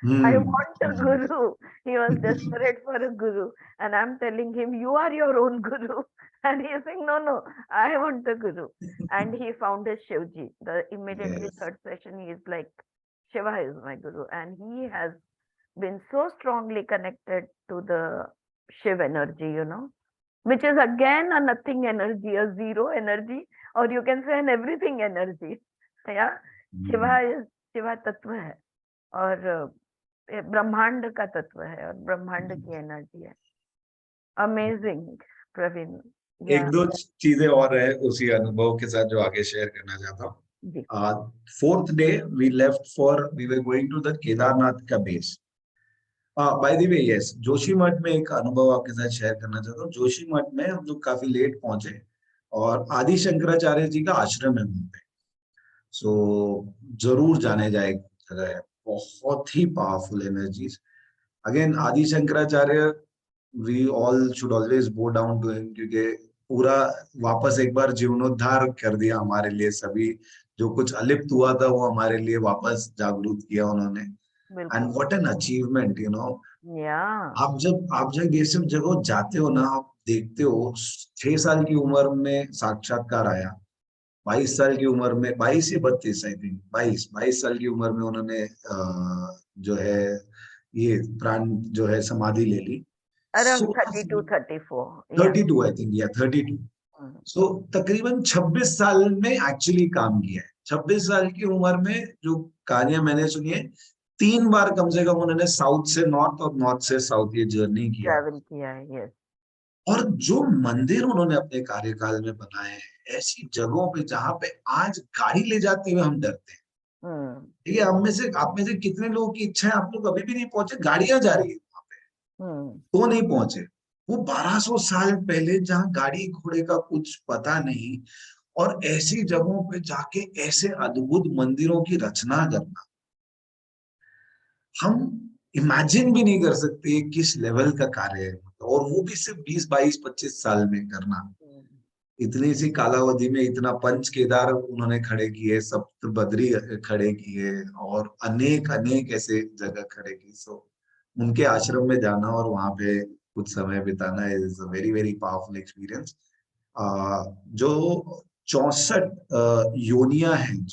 I want a guru. He was desperate for a guru, and I'm telling him, you are your own guru. And he is saying, no, I want a guru. And he found his Shivji. The immediately third session, he is like, Shiva is my guru. And he has been so strongly connected to the Shiv energy, you know, which is again a nothing energy, a zero energy, or you can say an everything energy. Yeah, Shiva तत्व है, और ब्रह्मांड का तत्व है, और ब्रह्मांड की एनर्जी है. अमेजिंग, प्रवीण. एक दो चीजें और है उसी अनुभव के साथ जो आगे शेयर करना चाहता हूँ. Fourth day we were going to the Kedarnath का base. By the way, yes, Joshimath में एक अनुभव आपके साथ शेयर करना चाहता हूँ. जोशीमठ में हम लोग काफी लेट पहुंचे, और आदि शंकराचार्य जी का आश्रम है वहां पे. सो जरूर जाने जाए जगह है, बहुत ही powerful energies. Again Adi Shankaracharya, we all should always bow down to him, क्योंकि पूरा वापस एक बार जीवनोद्धार कर दिया हमारे लिए. सभी जो कुछ अलिप्त हुआ था वो हमारे लिए वापस जागरूक किया उन्होंने. And what an achievement, you know. आप जब ये सब जगह जाते हो ना, आप देखते हो 6 साल की उम्र में साक्षात्कार आया, 22 साल की उम्र में, 22 या 32, आई थिंक 22 साल की उम्र में उन्होंने जो है ये प्राण जो है समाधि ले ली. Around 32-34. 32 आई थिंक, या 32. सो तकरीबन 26 साल में एक्चुअली काम किया है. 26 साल की उम्र में जो कहानियां मैंने सुनी है, 3 बार कम से कम उन्होंने साउथ से नॉर्थ और नॉर्थ से साउथ ये जर्नी किया है. और जो मंदिर उन्होंने अपने कार्यकाल में बनाए हैं ऐसी जगहों पे जहां पे आज गाड़ी ले जाते हुए हम डरते हैं. ठीक है, आप में से कितने लोगों की इच्छा है, आप लोग अभी भी नहीं पहुंचे, गाड़ियां जा रही है वहां पे, तो नहीं पहुंचे. वो 1200 साल पहले जहाँ गाड़ी घोड़े का कुछ पता नहीं, और ऐसी जगहों पे जाके ऐसे अद्भुत मंदिरों की रचना करना, हम इमेजिन भी नहीं कर सकते किस लेवल का कार्य है। और वो भी सिर्फ 20, 22, 25 साल में करना, इतनी सी कालावधि में इतना पंच केदार उन्होंने खड़े किए, सप्त बद्री खड़े किए, और अनेक अनेक ऐसे जगह खड़े किए। सो उनके आश्रम में जाना और वहां पे कुछ समय बिताना is a very very powerful experience. जो 64 योनियां हैं,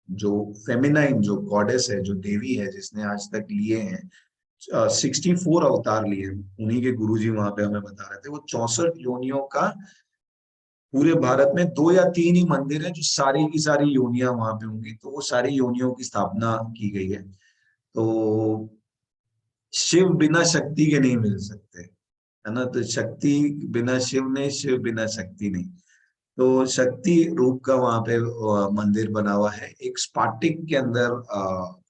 जो फेमिनाइन, जो गॉडेस है, जो देवी है, जिसने आज तक लिए हैं 64 अवतार लिए, उन्हीं के गुरुजी वहां पे हमें बता रहे थे। वो 64 योनियों का पूरे भारत में 2 या 3 ही मंदिर है जो सारी की सारी योनियां वहां पे होंगी, तो वो सारी योनियों की स्थापना की गई है। तो शिव बिना शक्ति के नहीं मिल सकते, है ना। तो शक्ति बिना शिव नहीं, शिव बिना शक्ति नहीं। तो शक्ति रूप का वहां पे मंदिर बना हुआ है। एक स्पाटिक के अंदर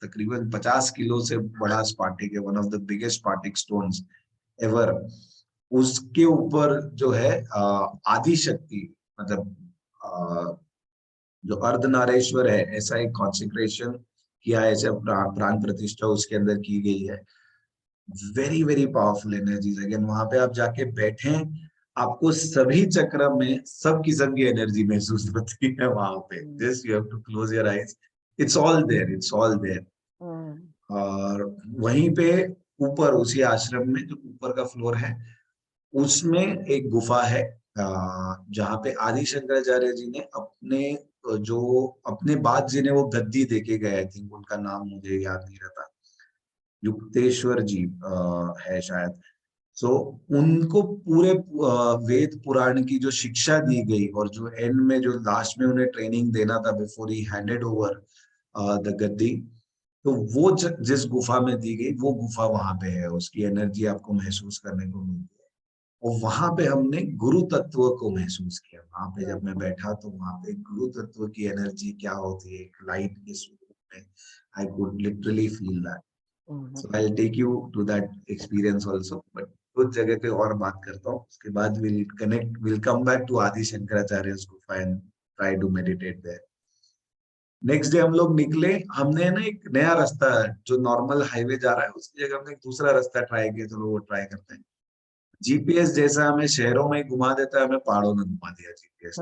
तकरीबन 50 किलो से बड़ा स्पाटिक है, वन ऑफ द बिगेस्ट स्पाटिक स्टोन्स एवर। उसके ऊपर जो है आदि शक्ति, मतलब जो अर्धनारेश्वर है, ऐसा एक कॉन्सेक्रेशन किया है, ऐसा प्राण प्रतिष्ठा उसके अंदर की गई है। Very very powerful energies. Again वहां पे आप जाके बैठे, आपको सभी चक्र में सब किस्म की एनर्जी महसूस होती है वहां पे। Just you have to close your eyes, it's all there, it's all there. और वहीं पे ऊपर उसी आश्रम में जो ऊपर का फ्लोर है, उसमें एक गुफा है जहाँ पे आदि शंकराचार्य जी ने अपने बाद जिन्हें वो गद्दी देके गए, आई थिंक उनका नाम मुझे याद नहीं रहता, युक्तेश्वर जी है शायद। सो उनको पूरे वेद पुराण की जो शिक्षा दी गई, और जो एंड में जो लास्ट में उन्हें ट्रेनिंग देना था before he handed over the गद्दी, तो वो जिस गुफा में दी गई, वो गुफा वहां पे है। उसकी एनर्जी आपको महसूस करने को मिलती है। और वहां पे हमने गुरु तत्व को महसूस किया। वहां पे जब मैं बैठा तो वहां पे गुरु तत्व की एनर्जी क्या होती है, एक लाइट के स्वरूप में, I could literally feel that. So I'll take you to that experience also, but कुछ जगह पे और बात करता हूँ, उसके बाद we'll come back to Adi Shankaracharya's गुफा and try to meditate there. Next day हम लोग निकले, हमने ना एक नया रास्ता, जो नॉर्मल हाईवे जा रहा है उसकी जगह हमने एक दूसरा रास्ता ट्राई किया, चलो वो ट्राई करते हैं। जीपीएस जैसा हमें शहरों में घुमा देता है, हमें पहाड़ों में घुमा दिया GPS.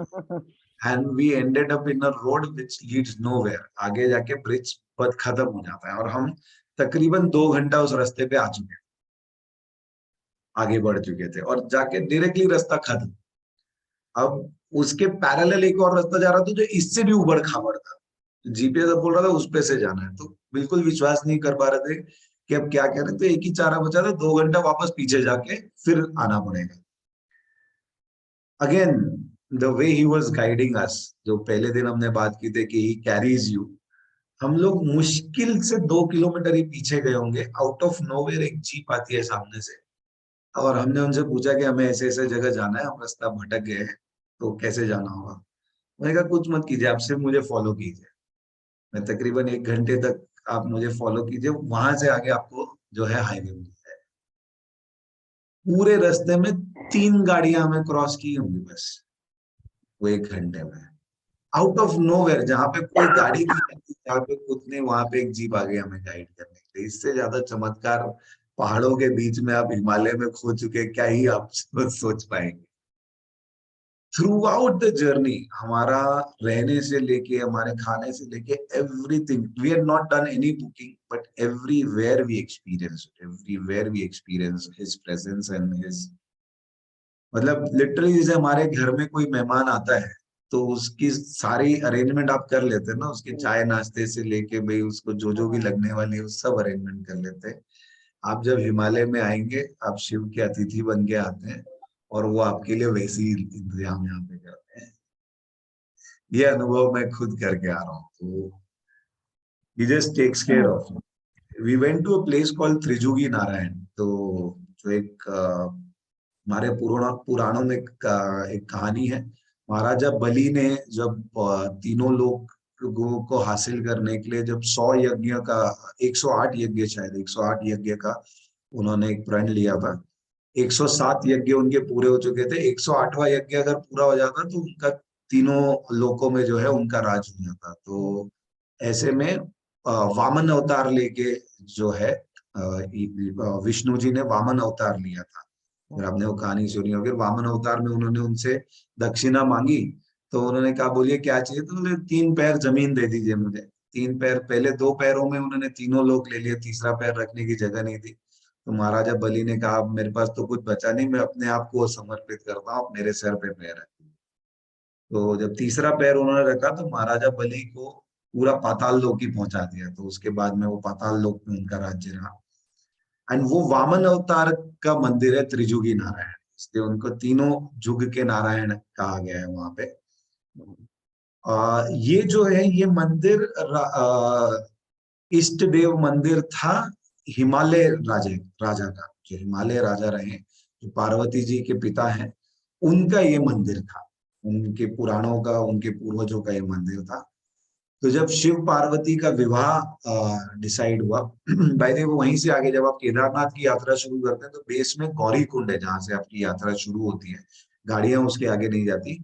And we ended up in a road which leads nowhere. आगे जाके ब्रिज पथ खत्म हो जाता है, और हम तकरीबन 2 घंटा उस रास्ते पे आ चुके, आगे बढ़ चुके थे, और जाके डायरेक्टली रास्ता खत्म। अब उसके पैरेलल एक और रास्ता जा रहा था जो इससे भी उबड़ खाबड़ था। जीपीएस बोल रहा था उस पे से जाना है, तो बिल्कुल विश्वास नहीं कर पा रहे थे कि अब क्या करें। तो एक ही चारा बचा था, 2 घंटा वापस पीछे जाके फिर आना पड़ेगा। Again the way he was guiding अस, जो पहले दिन हमने बात की थी कि ही कैरीज यू, हम लोग मुश्किल से 2 किलोमीटर ही पीछे गए होंगे, आउट ऑफ नोवेयर एक जीप आती है सामने से, और हमने उनसे पूछा कि हमें ऐसे ऐसे जगह जाना है, हम रास्ता भटक गए हैं, तो कैसे जाना होगा। मैंने कहा कुछ मत कीजिए, आप सिर्फ मुझे फॉलो कीजिए, मैं तकरीबन 1 घंटे तक आप मुझे फॉलो कीजिए, वहां से आगे आपको जो है हाईवे मिल जाए। पूरे रास्ते में 3 गाड़ियां हमें क्रॉस की होंगी बस वो 1 घंटे में, आउट ऑफ नोवेयर, जहां पे कोई गाड़ी नहीं आती, जहां पे कुछ नहीं, वहां पे एक जीप आ गई हमें गाइड करने के लिए। इससे ज्यादा चमत्कार पहाड़ों के बीच में आप हिमालय में खो चुके, क्या ही आप सोच पाएंगे। थ्रू आउट द जर्नी, हमारा रहने से लेके, हमारे खाने से लेके, everything, we had not done any booking, but everywhere we experience his presence and his, मतलब लिटरली जैसे हमारे घर में कोई मेहमान आता है तो उसकी सारी अरेंजमेंट आप कर लेते हैं ना, उसके चाय नाश्ते से लेके भाई उसको जो जो भी लगने वाली है, सब अरेंजमेंट कर लेते हैं। आप जब हिमालय में आएंगे, आप शिव के अतिथि बन के आते हैं, और वो आपके लिए वैसे ही इंतजाम यहाँ पे करते हैं। ये अनुभव मैं खुद करके आ रहा हूँ, तो he just takes care of you. We went to a place called Triyugi Narayan, तो जो एक हमारे पुराणों में एक कहानी है। महाराजा बलि ने जब तीनों लोगों को हासिल करने के लिए जब 100 यज्ञ का, 108 यज्ञ, शायद 108 यज्ञ का उन्होंने एक प्रण लिया था। 107 यज्ञ उनके पूरे हो चुके थे। 108वां यज्ञ अगर पूरा हो जाता तो उनका तीनों लोकों में जो है उनका राज हो जाता। तो ऐसे में वामन अवतार लेके जो है विष्णु जी ने वामन अवतार लिया था। अगर आपने वो कहानी सुनी होगी, वामन अवतार में उन्होंने उनसे दक्षिणा मांगी। तो उन्होंने कहा बोलिए क्या चाहिए, तो उन्होंने 3 पैर जमीन दे दीजिए मुझे। 3 पैर, पहले 2 पैरों में उन्होंने तीनों लोक ले लिए, तीसरा पैर रखने की जगह नहीं थी। तो महाराजा बलि ने कहा मेरे पास तो कुछ बचा नहीं, मैं अपने आप को समर्पित करता हूँ, मेरे सर पे पैर है। तो जब तीसरा पैर उन्होंने रखा तो महाराजा बलि को पूरा पाताल लोक ही पहुंचा दिया। तो उसके बाद में वो पाताल लोक में उनका राज्य रहा। एंड वो वामन अवतार का मंदिर है त्रिजुगी नारायण, इसलिए उनको तीनों जुग के नारायण कहा गया है वहां पे। ये जो है ये मंदिर इष्ट देव मंदिर था हिमालय राजा का। जो हिमालय राजा रहे, जो पार्वती जी के पिता हैं, उनका ये मंदिर था। उनके पुराणों का, उनके पूर्वजों का ये मंदिर था। तो जब शिव पार्वती का विवाह डिसाइड हुआ, बाय द वे वहीं से आगे जब आप केदारनाथ की यात्रा शुरू करते हैं तो बेस में गौरी कुंड है जहां से आपकी यात्रा शुरू होती है। गाड़ियां उसके आगे नहीं जाती।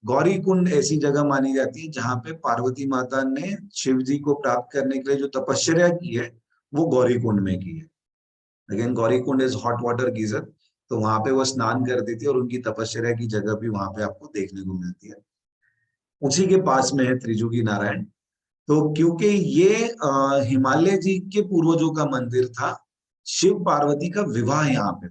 गौरी कुंड ऐसी जगह मानी जाती है जहां पे पार्वती माता ने शिव जी को प्राप्त करने के लिए जो तपस्या की है वो गौरी कुंड में की है। Again Gauri Kund is hot water geyser, तो वहां पे वो स्नान करती थी और उनकी तपस्या की जगह भी वहां पे आपको देखने को मिलती है। उसी के पास में है त्रिजुगी नारायण। तो क्योंकि ये हिमालय जी के पूर्वजों का मंदिर था, शिव पार्वती का विवाह यहाँ पे।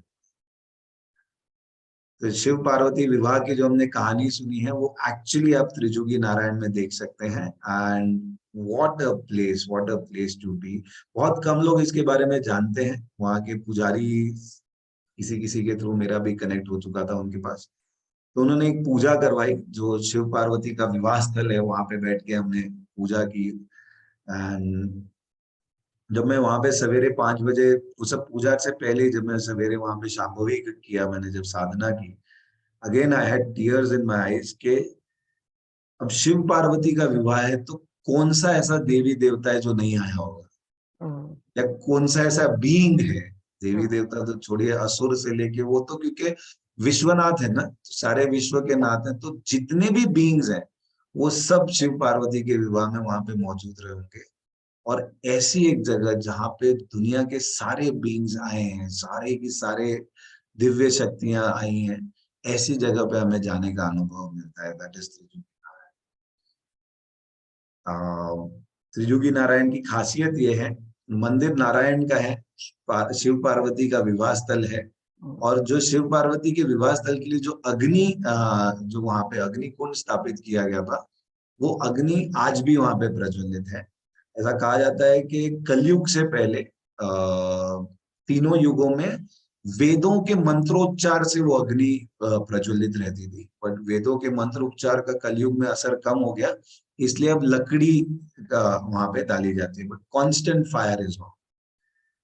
तो शिव पार्वती विवाह की जो हमने कहानी सुनी है वो एक्चुअली आप त्रिजुगी नारायण में देख सकते हैं। And what a place to be. बहुत कम लोग इसके बारे में जानते हैं। वहाँ के पुजारी, किसी किसी के थ्रू मेरा भी कनेक्ट हो चुका था उनके पास, तो उन्होंने एक पूजा करवाई जो शिव पार्वती का विवाह स्थल है, वहां पे बैठ के हमने पूजा की। एंड जब मैं वहां पे सवेरे 5 बजे, उस पूजा से पहले जब मैं सवेरे वहां पे शांभवी किया, मैंने जब साधना की, again I had tears in my eyes के अब शिव पार्वती का विवाह है तो कौन सा ऐसा देवी देवता है जो नहीं आया होगा, या कौन सा ऐसा बीइंग है। देवी देवता तो छोड़िए, असुर से लेके वो तो क्योंकि विश्वनाथ है ना, तो सारे विश्व के नाथ हैं, तो जितने भी बीइंग्स हैं वो सब शिव पार्वती के विवाह में वहां पे मौजूद रहे होंगे। और ऐसी एक जगह जहां पे दुनिया के सारे बीइंग्स आए हैं, सारे की सारे दिव्य शक्तियां आई हैं, ऐसी जगह पे हमें जाने का अनुभव मिलता है। That is Trijugi Narayan. त्रिजुगी नारायण की खासियत ये है, मंदिर नारायण का है, शिव पार्वती का विवाह स्थल है। और जो शिव पार्वती के विवाह स्थल के लिए जो अग्नि, जो वहां पे अग्नि कुंड स्थापित किया गया था, वो अग्नि आज भी वहां पे प्रज्वलित है। ऐसा कहा जाता है कि कलयुग से पहले तीनों युगों में वेदों के मंत्रोच्चार से वो अग्नि प्रज्वलित रहती थी, बट वेदों के मंत्रोच्चार का कलयुग में असर कम हो गया, इसलिए अब लकड़ी वहां पे डाली जाती है। बट कांस्टेंट फायर इज वहां,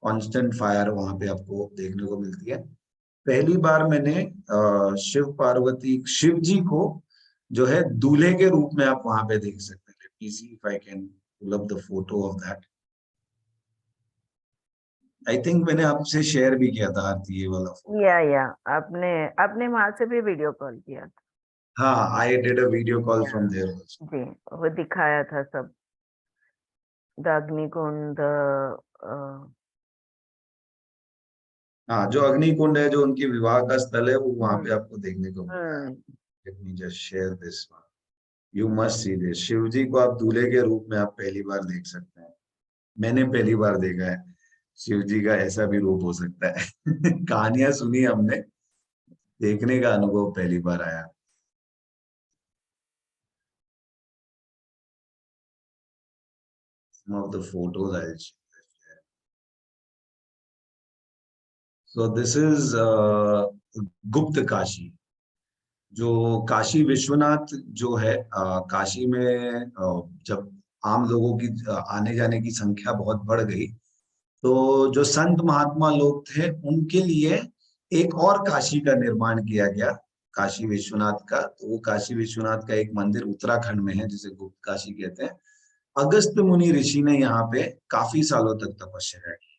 कांस्टेंट फायर वहां पे आपको देखने को मिलती है। पहली बार मैंने शिव पार्वती, शिव जी को जो है दूल्हे के रूप में आप वहां पे देख सकते हैं। Let me see if I can pull up the photo of that. I think मैंने आपसे शेयर भी किया था आरती ये वाला फोटो। या आपने आपने वहां से भी वीडियो कॉल किया था। हाँ, I did a video call from there also. जी, वो दिखाया था सब, द अग्निकुंड, हाँ, जो अग्निकुंड है, जो उनके विवाह का स्थल है, वो वहां पे आपको देखने को मिलता है। Let me just share this one, you must see this. Shiv ji को आप दूल्हे के रूप में आप पहली बार देख सकते हैं। मैंने पहली बार देखा है शिव जी का ऐसा भी रूप हो सकता है। कहानियां सुनी हमने, देखने का अनुभव पहली बार आया। Some of the photos I'll share. So this is गुप्त काशी। जो काशी विश्वनाथ जो है, काशी में जब आम लोगों की आने जाने की संख्या बहुत बढ़ गई, तो जो संत महात्मा लोग थे उनके लिए एक और काशी का निर्माण किया गया, काशी विश्वनाथ का। तो वो काशी विश्वनाथ का एक मंदिर उत्तराखंड में है जिसे गुप्त काशी कहते हैं। अगस्त मुनि ऋषि ने यहाँ पे काफी सालों तक तपस्या की।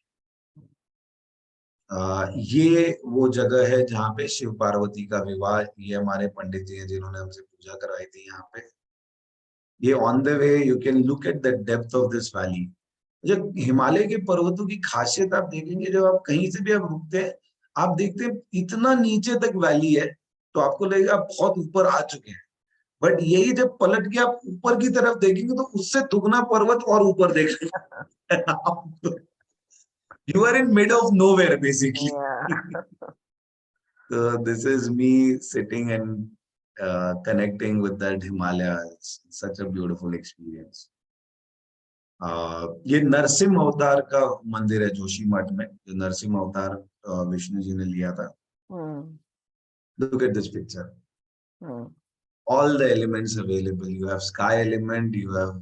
ये वो जगह है जहाँ पे शिव पार्वती का विवाह, ये हमारे पंडित जी हैं जिन्होंने हमसे पूजा करवाई थी यहाँ पे। ये on the way you can look at the depth of this valley. जब हिमालय के पर्वतों की खासियत आप देखेंगे, जब आप कहीं से भी आप रुकते हैं, आप देखते हैं इतना नीचे तक वैली है, तो आपको लगेगा आप बहुत ऊपर आ चुके हैं। बट यही जब पलट के आप ऊपर की तरफ देखेंगे, तो उससे दुगना पर्वत और ऊपर देखेंगे। You are in mid of nowhere, basically. Yeah. So this is me sitting and connecting with that Himalaya. It's such a beautiful experience. ये नरसिंह अवतार का मंदिर है जोशीमठ में, जो नरसिंह अवतार विष्णु जी ने लिया था। Look at this picture. All the elements available. You have sky element, you have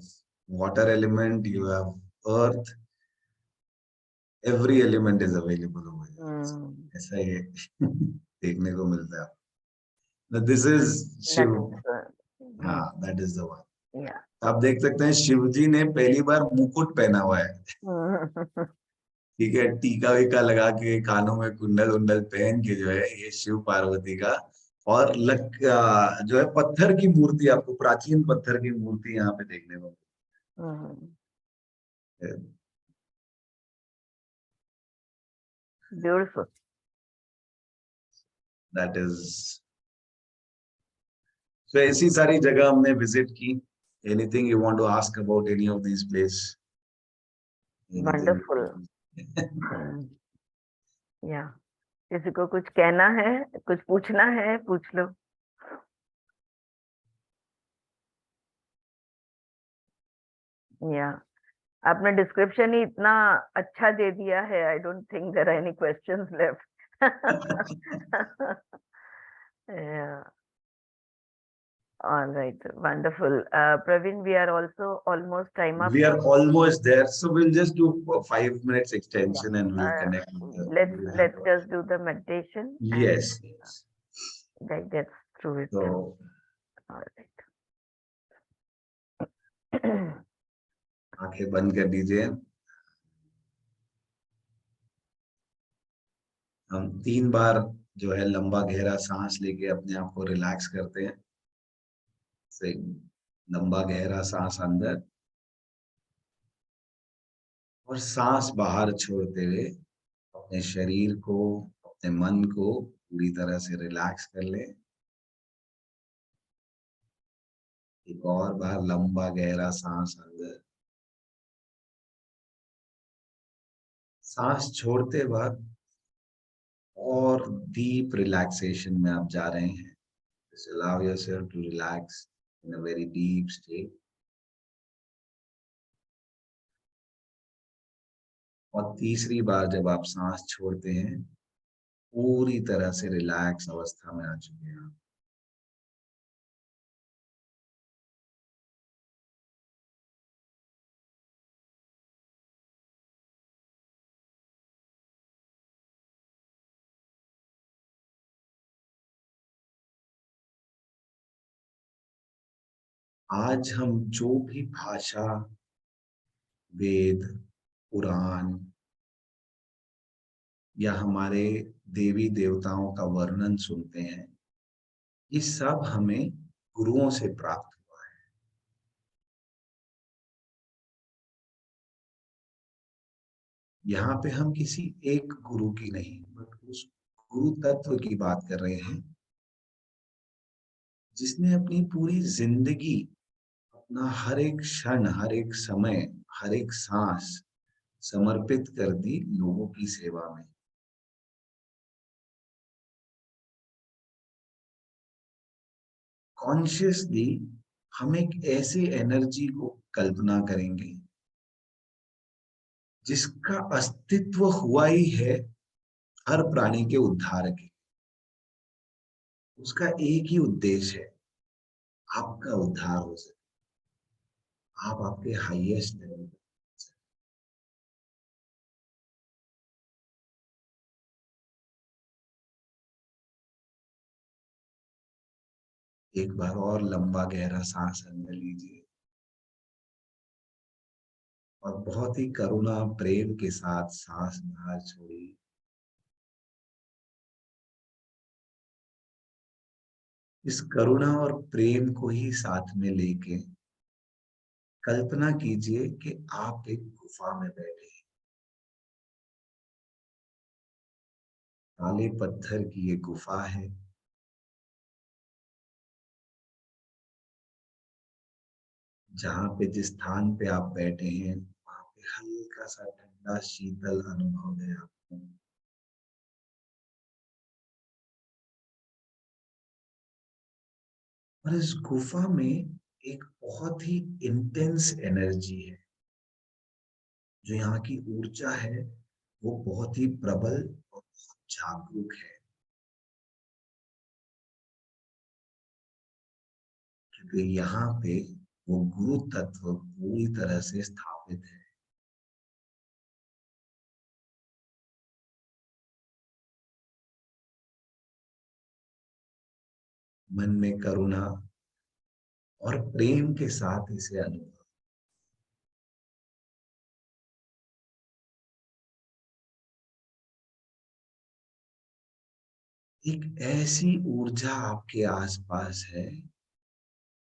water element, you have earth. Every element is available over here. ऐसा ये देखने को मिलता है। Now this is Shiv. हाँ, that is the one. Yeah. आप देख सकते हैं शिव जी ने पहली बार मुकुट पहना हुआ है। ठीक है, टीका वीका लगा के, कानों में कुंडल उंडल पहन के जो है, ये शिव पार्वती का। और जो है पत्थर की मूर्ति, आपको प्राचीन पत्थर की मूर्ति यहाँ पे देखने को Beautiful. That is. तो ऐसी सारी जगह हमने विजिट की। Anything you want to ask about any of this place? Wonderful. या किसी को कुछ कहना है, कुछ पूछना है, पूछ लो। या आपने डिस्क्रिप्शन ही इतना अच्छा दे दिया है, I don't think there are any questions left. Yeah. All right, wonderful. Praveen, we are also almost time up. We are almost there, so we'll just do a 5 minutes extension and we'll connect with the, Let's just do the meditation. Yes, yes. That gets through it. So All right. आंखें बंद कर दीजिए। हम 3 बार जो है लंबा गहरा सांस लेके अपने आप को रिलैक्स करते हैं। से लंबा गहरा सांस अंदर और सांस बाहर छोड़ते हुए अपने शरीर को, अपने मन को पूरी तरह से रिलैक्स कर ले। एक और बार लंबा गहरा सांस अंदर, सांस छोड़ते वक्त और डीप रिलैक्सेशन में आप जा रहे हैं। Just allow yourself to relax in a very deep state. और तीसरी बार जब आप सांस छोड़ते हैं, पूरी तरह से रिलैक्स अवस्था में आ चुके हैं। आज हम जो भी भाषा, वेद, पुराण या हमारे देवी देवताओं का वर्णन सुनते हैं, ये सब हमें गुरुओं से प्राप्त हुआ है। यहाँ पे हम किसी एक गुरु की नहीं, बट उस गुरु तत्व की बात कर रहे हैं जिसने अपनी पूरी जिंदगी, अपना हर एक क्षण, हर एक समय, हर एक सांस समर्पित कर दी लोगों की सेवा में। कॉन्शियसली हम एक ऐसी एनर्जी को कल्पना करेंगे जिसका अस्तित्व हुआ ही है हर प्राणी के उद्धार के। उसका एक ही उद्देश्य है, आपका उद्धार हो सके, आप आपके हाईएस्ट लेवल पर। एक बार और लंबा गहरा सांस अंदर लीजिए और बहुत ही करुणा प्रेम के साथ सांस बाहर छोड़िए। इस करुणा और प्रेम को ही साथ में लेके कल्पना कीजिए कि आप एक गुफा में बैठे हैं। काले पत्थर की ये गुफा है। जहां पे जिस स्थान पे आप बैठे हैं वहां पे हल्का सा ठंडा शीतल अनुभव है आपको। और इस गुफा में एक बहुत ही इंटेंस एनर्जी है। जो यहाँ की ऊर्जा है वो बहुत ही प्रबल और बहुत जागरूक है, क्योंकि यहाँ पे वो गुरु तत्व पूरी तरह से स्थापित है। मन में करुणा और प्रेम के साथ इसे अनुभव। एक ऐसी ऊर्जा आपके आसपास है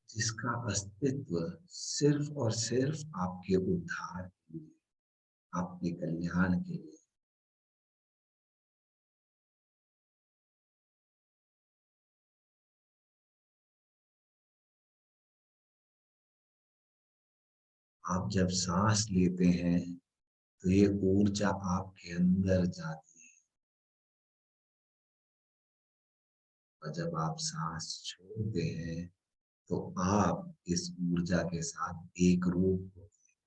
जिसका अस्तित्व सिर्फ और सिर्फ आपके उद्धार के लिए, आपके कल्याण के लिए। आप जब सांस लेते हैं तो ये ऊर्जा आपके अंदर जाती है, और जब आप सांस छोड़ते हैं तो आप इस ऊर्जा के साथ एक रूप होते हैं।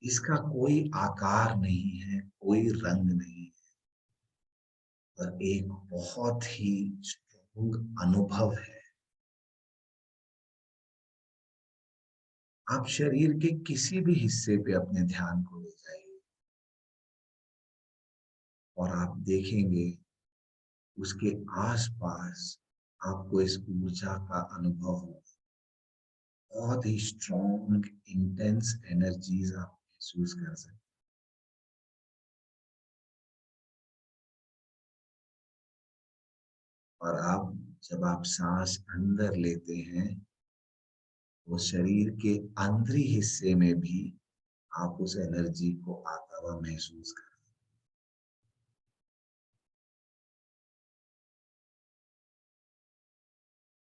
इसका कोई आकार नहीं है, कोई रंग नहीं है, पर एक बहुत ही स्ट्रॉन्ग अनुभव है। आप शरीर के किसी भी हिस्से पे अपने ध्यान को ले जाइए और आप देखेंगे उसके आसपास आपको इस ऊर्जा का अनुभव होगा। बहुत ही स्ट्रॉन्ग इंटेंस एनर्जीज आप महसूस कर सकते हैं। और आप जब आप सांस अंदर लेते हैं तो शरीर के अंदरी हिस्से में भी आप उस एनर्जी को आता हुआ महसूस कर।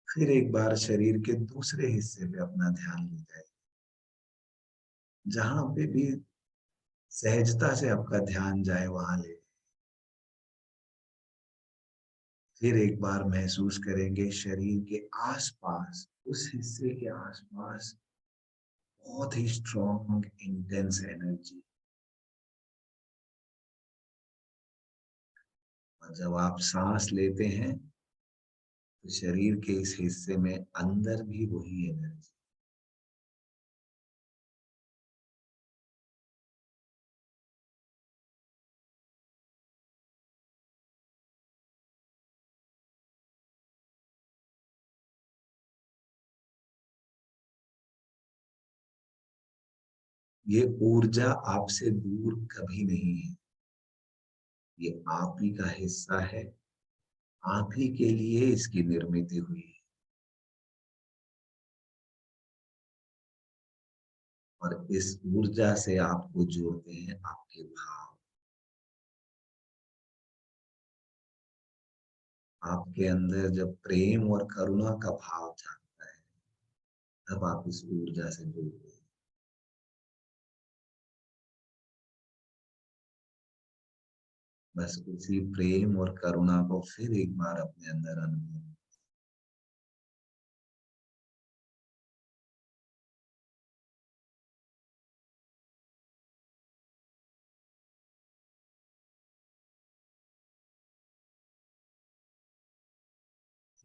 फिर एक बार शरीर के दूसरे हिस्से पे अपना ध्यान ले जाए, जहां पे भी सहजता से आपका ध्यान जाए वहां ले। फिर एक बार महसूस करेंगे शरीर के आसपास, उस हिस्से के आसपास बहुत ही स्ट्रॉन्ग इंटेंस एनर्जी। और जब आप सांस लेते हैं तो शरीर के इस हिस्से में अंदर भी वही एनर्जी। ये ऊर्जा आपसे दूर कभी नहीं है, ये आप ही का हिस्सा है। आप ही के लिए इसकी निर्मित हुई है। और इस ऊर्जा से आपको जोड़ते हैं आपके भाव। आपके अंदर जब प्रेम और करुणा का भाव जागता है तब आप इस ऊर्जा से जुड़ते हैं। बस उसी प्रेम और करुणा को फिर एक बार अपने अंदर अनुभव।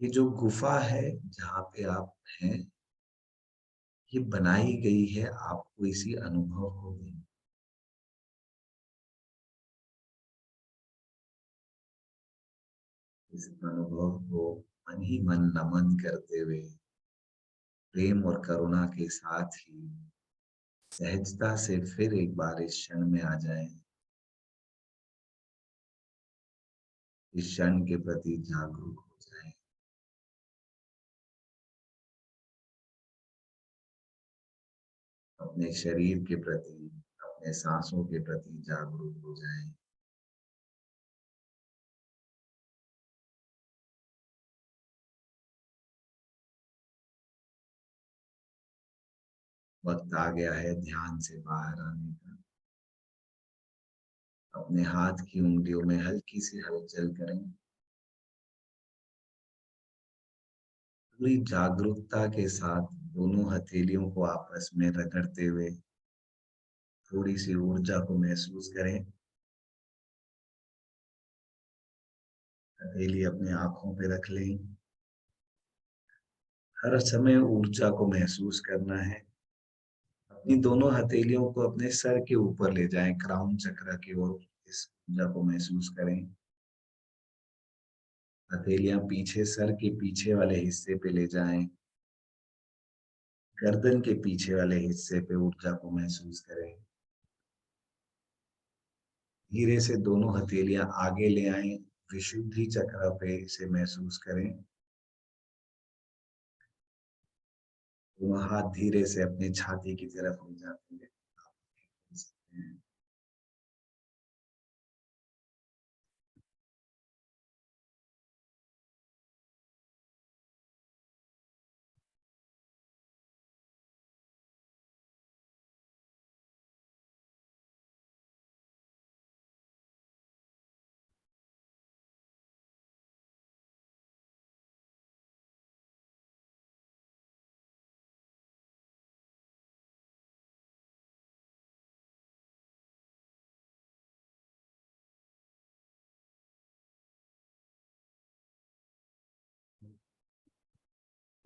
ये जो गुफा है जहाँ पे आप हैं, ये बनाई गई है आपको इसी अनुभव को देने। इस अनुभव को मन ही मन नमन करते हुए प्रेम और करुणा के साथ ही सहजता से फिर एक बार इस क्षण में आ जाएं। इस क्षण के प्रति जागरूक हो जाएं। अपने शरीर के प्रति, अपने सांसों के प्रति जागरूक हो जाएं। वक्त आ गया है ध्यान से बाहर आने का। अपने हाथ की उंगलियों में हल्की सी हलचल करें। पूरी जागरूकता के साथ दोनों हथेलियों को आपस में रगड़ते हुए थोड़ी सी ऊर्जा को महसूस करें। हथेली अपने आंखों पे रख लें। हर समय ऊर्जा को महसूस करना है। अपनी दोनों हथेलियों को अपने सर के ऊपर ले जाएं, क्राउन चक्र की ओर इस ऊर्जा को महसूस करें। हथेलियां पीछे सर के पीछे वाले हिस्से पे ले जाएं। गर्दन के पीछे वाले हिस्से पे ऊर्जा को महसूस करें। धीरे से दोनों हथेलियां आगे ले आएं, विशुद्धि चक्र पे इसे महसूस करें। दोनों हाथ धीरे से अपने छाती की तरफ ले जाते हैं।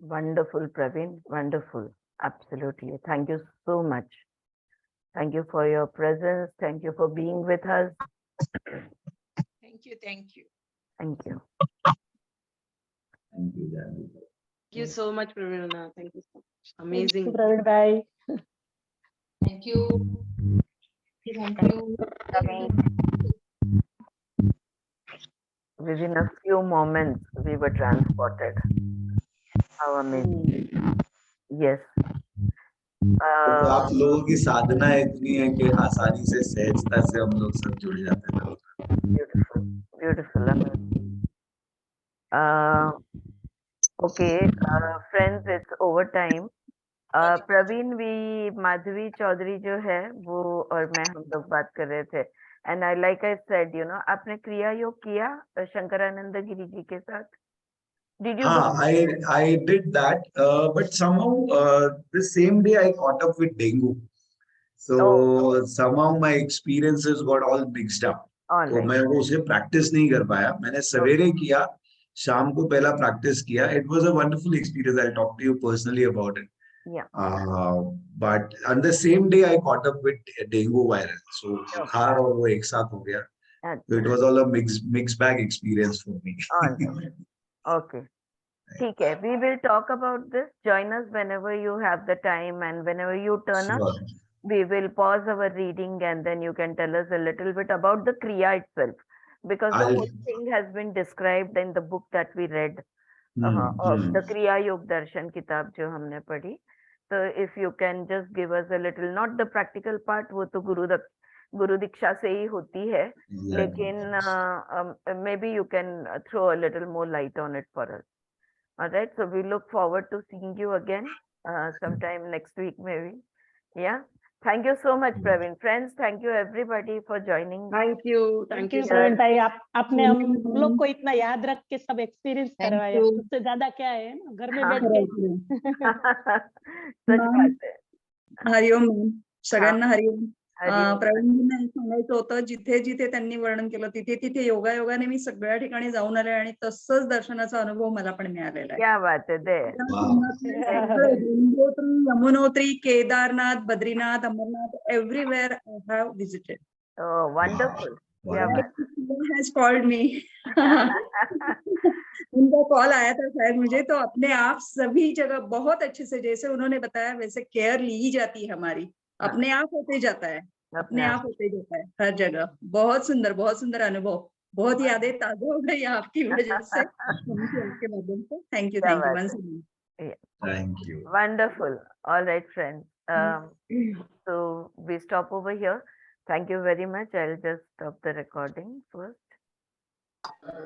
Wonderful, Praveen. Wonderful. Absolutely. Thank you so much. Thank you for your presence. Thank you for being with us. Thank you. Thank you. Thank you. Thank you, Janvi. Thank you so much, Praveena. Thank you so much. Amazing. Praveen bhai. Thank you. Thank you. Within a few moments, we were transported. How amazing. Yes. तो आप लोगों की साधना इतनी है कि आसानी से सहजता से हम लोग सब जुड़ जाते हैं। Beautiful. Beautiful. Amazing. Okay, friends, it's overtime. Praveen V Madhavi Chaudhary जो है वो और मैं हम लोग बात कर रहे थे and I like I said you know आपने क्रिया योग किया शंकरानंद गिरी जी के साथ डिड यू हाँ, I did that, but somehow the same day I caught up with dengue. So somehow my experiences got all mixed up. तो मैं वो उसे प्रैक्टिस नहीं कर पाया। मैंने सवेरे किया, शाम को पहला प्रैक्टिस किया। It was a wonderful experience. I'll talk to you personally about it. Yeah. But on the same day I caught up with dengue virus. So बुखार और वो एक साथ हो गया. So it was all a mixed bag experience for me. Okay. ठीक है. We will talk about this. Join us whenever you have the time and whenever you turn up. We will pause our reading and then you can tell us a little bit about the Kriya itself. Because the whole thing has been described in the book that we read. Of the Kriya Yog Darshan kitab जो हमने पढ़ी. So if you can just give us a little, not the practical part, वो तो गुरु दीक्षा से ही होती है. लेकिन maybe you can throw a little more light on it for us. All right. So we look forward to seeing you again sometime next week maybe. Yeah. Thank you so much, Praveen. Friends, thank you everybody for joining. Thank you. Thank you. Praveen bhai, आपने हम लोग को इतना याद रख के सब experience करवाया। उससे ज्यादा क्या है ना, घर में बैठ के। सच बात है. हरिओम सगळ्यांना हरिओम. प्रवीणजींना हे सांगायचं होतं, जिथे जिथे त्यांनी वर्णन केलं तिथे तिथे योगायोगाने मी सगळ्या ठिकाणी जाऊन आले आणि तसंच दर्शनाचा अनुभव मला पण मिळालेला आहे. क्या बात है. Gangotri, Yamunotri, Kedarnath, Badrinath, Amarnath, everywhere I have visited. Wonderful. has called me. उनका कॉल आया था शायद मुझे, तो अपने आप सभी जगह बहुत अच्छे से जैसे उन्होंने बताया वैसे केयर ली जाती है हमारी. अपने आप होते जाता है, अपने आप होते जाता है हर जगह. बहुत सुंदर अनुभव. बहुत यादें ताजा हो गई आपकी वजह से, आपके माध्यम से। थैंक यू क्या बात वंस है। Again. Thank you. Wonderful. All right, friends. So we stop over here. Thank you very much. I'll just stop the recording first.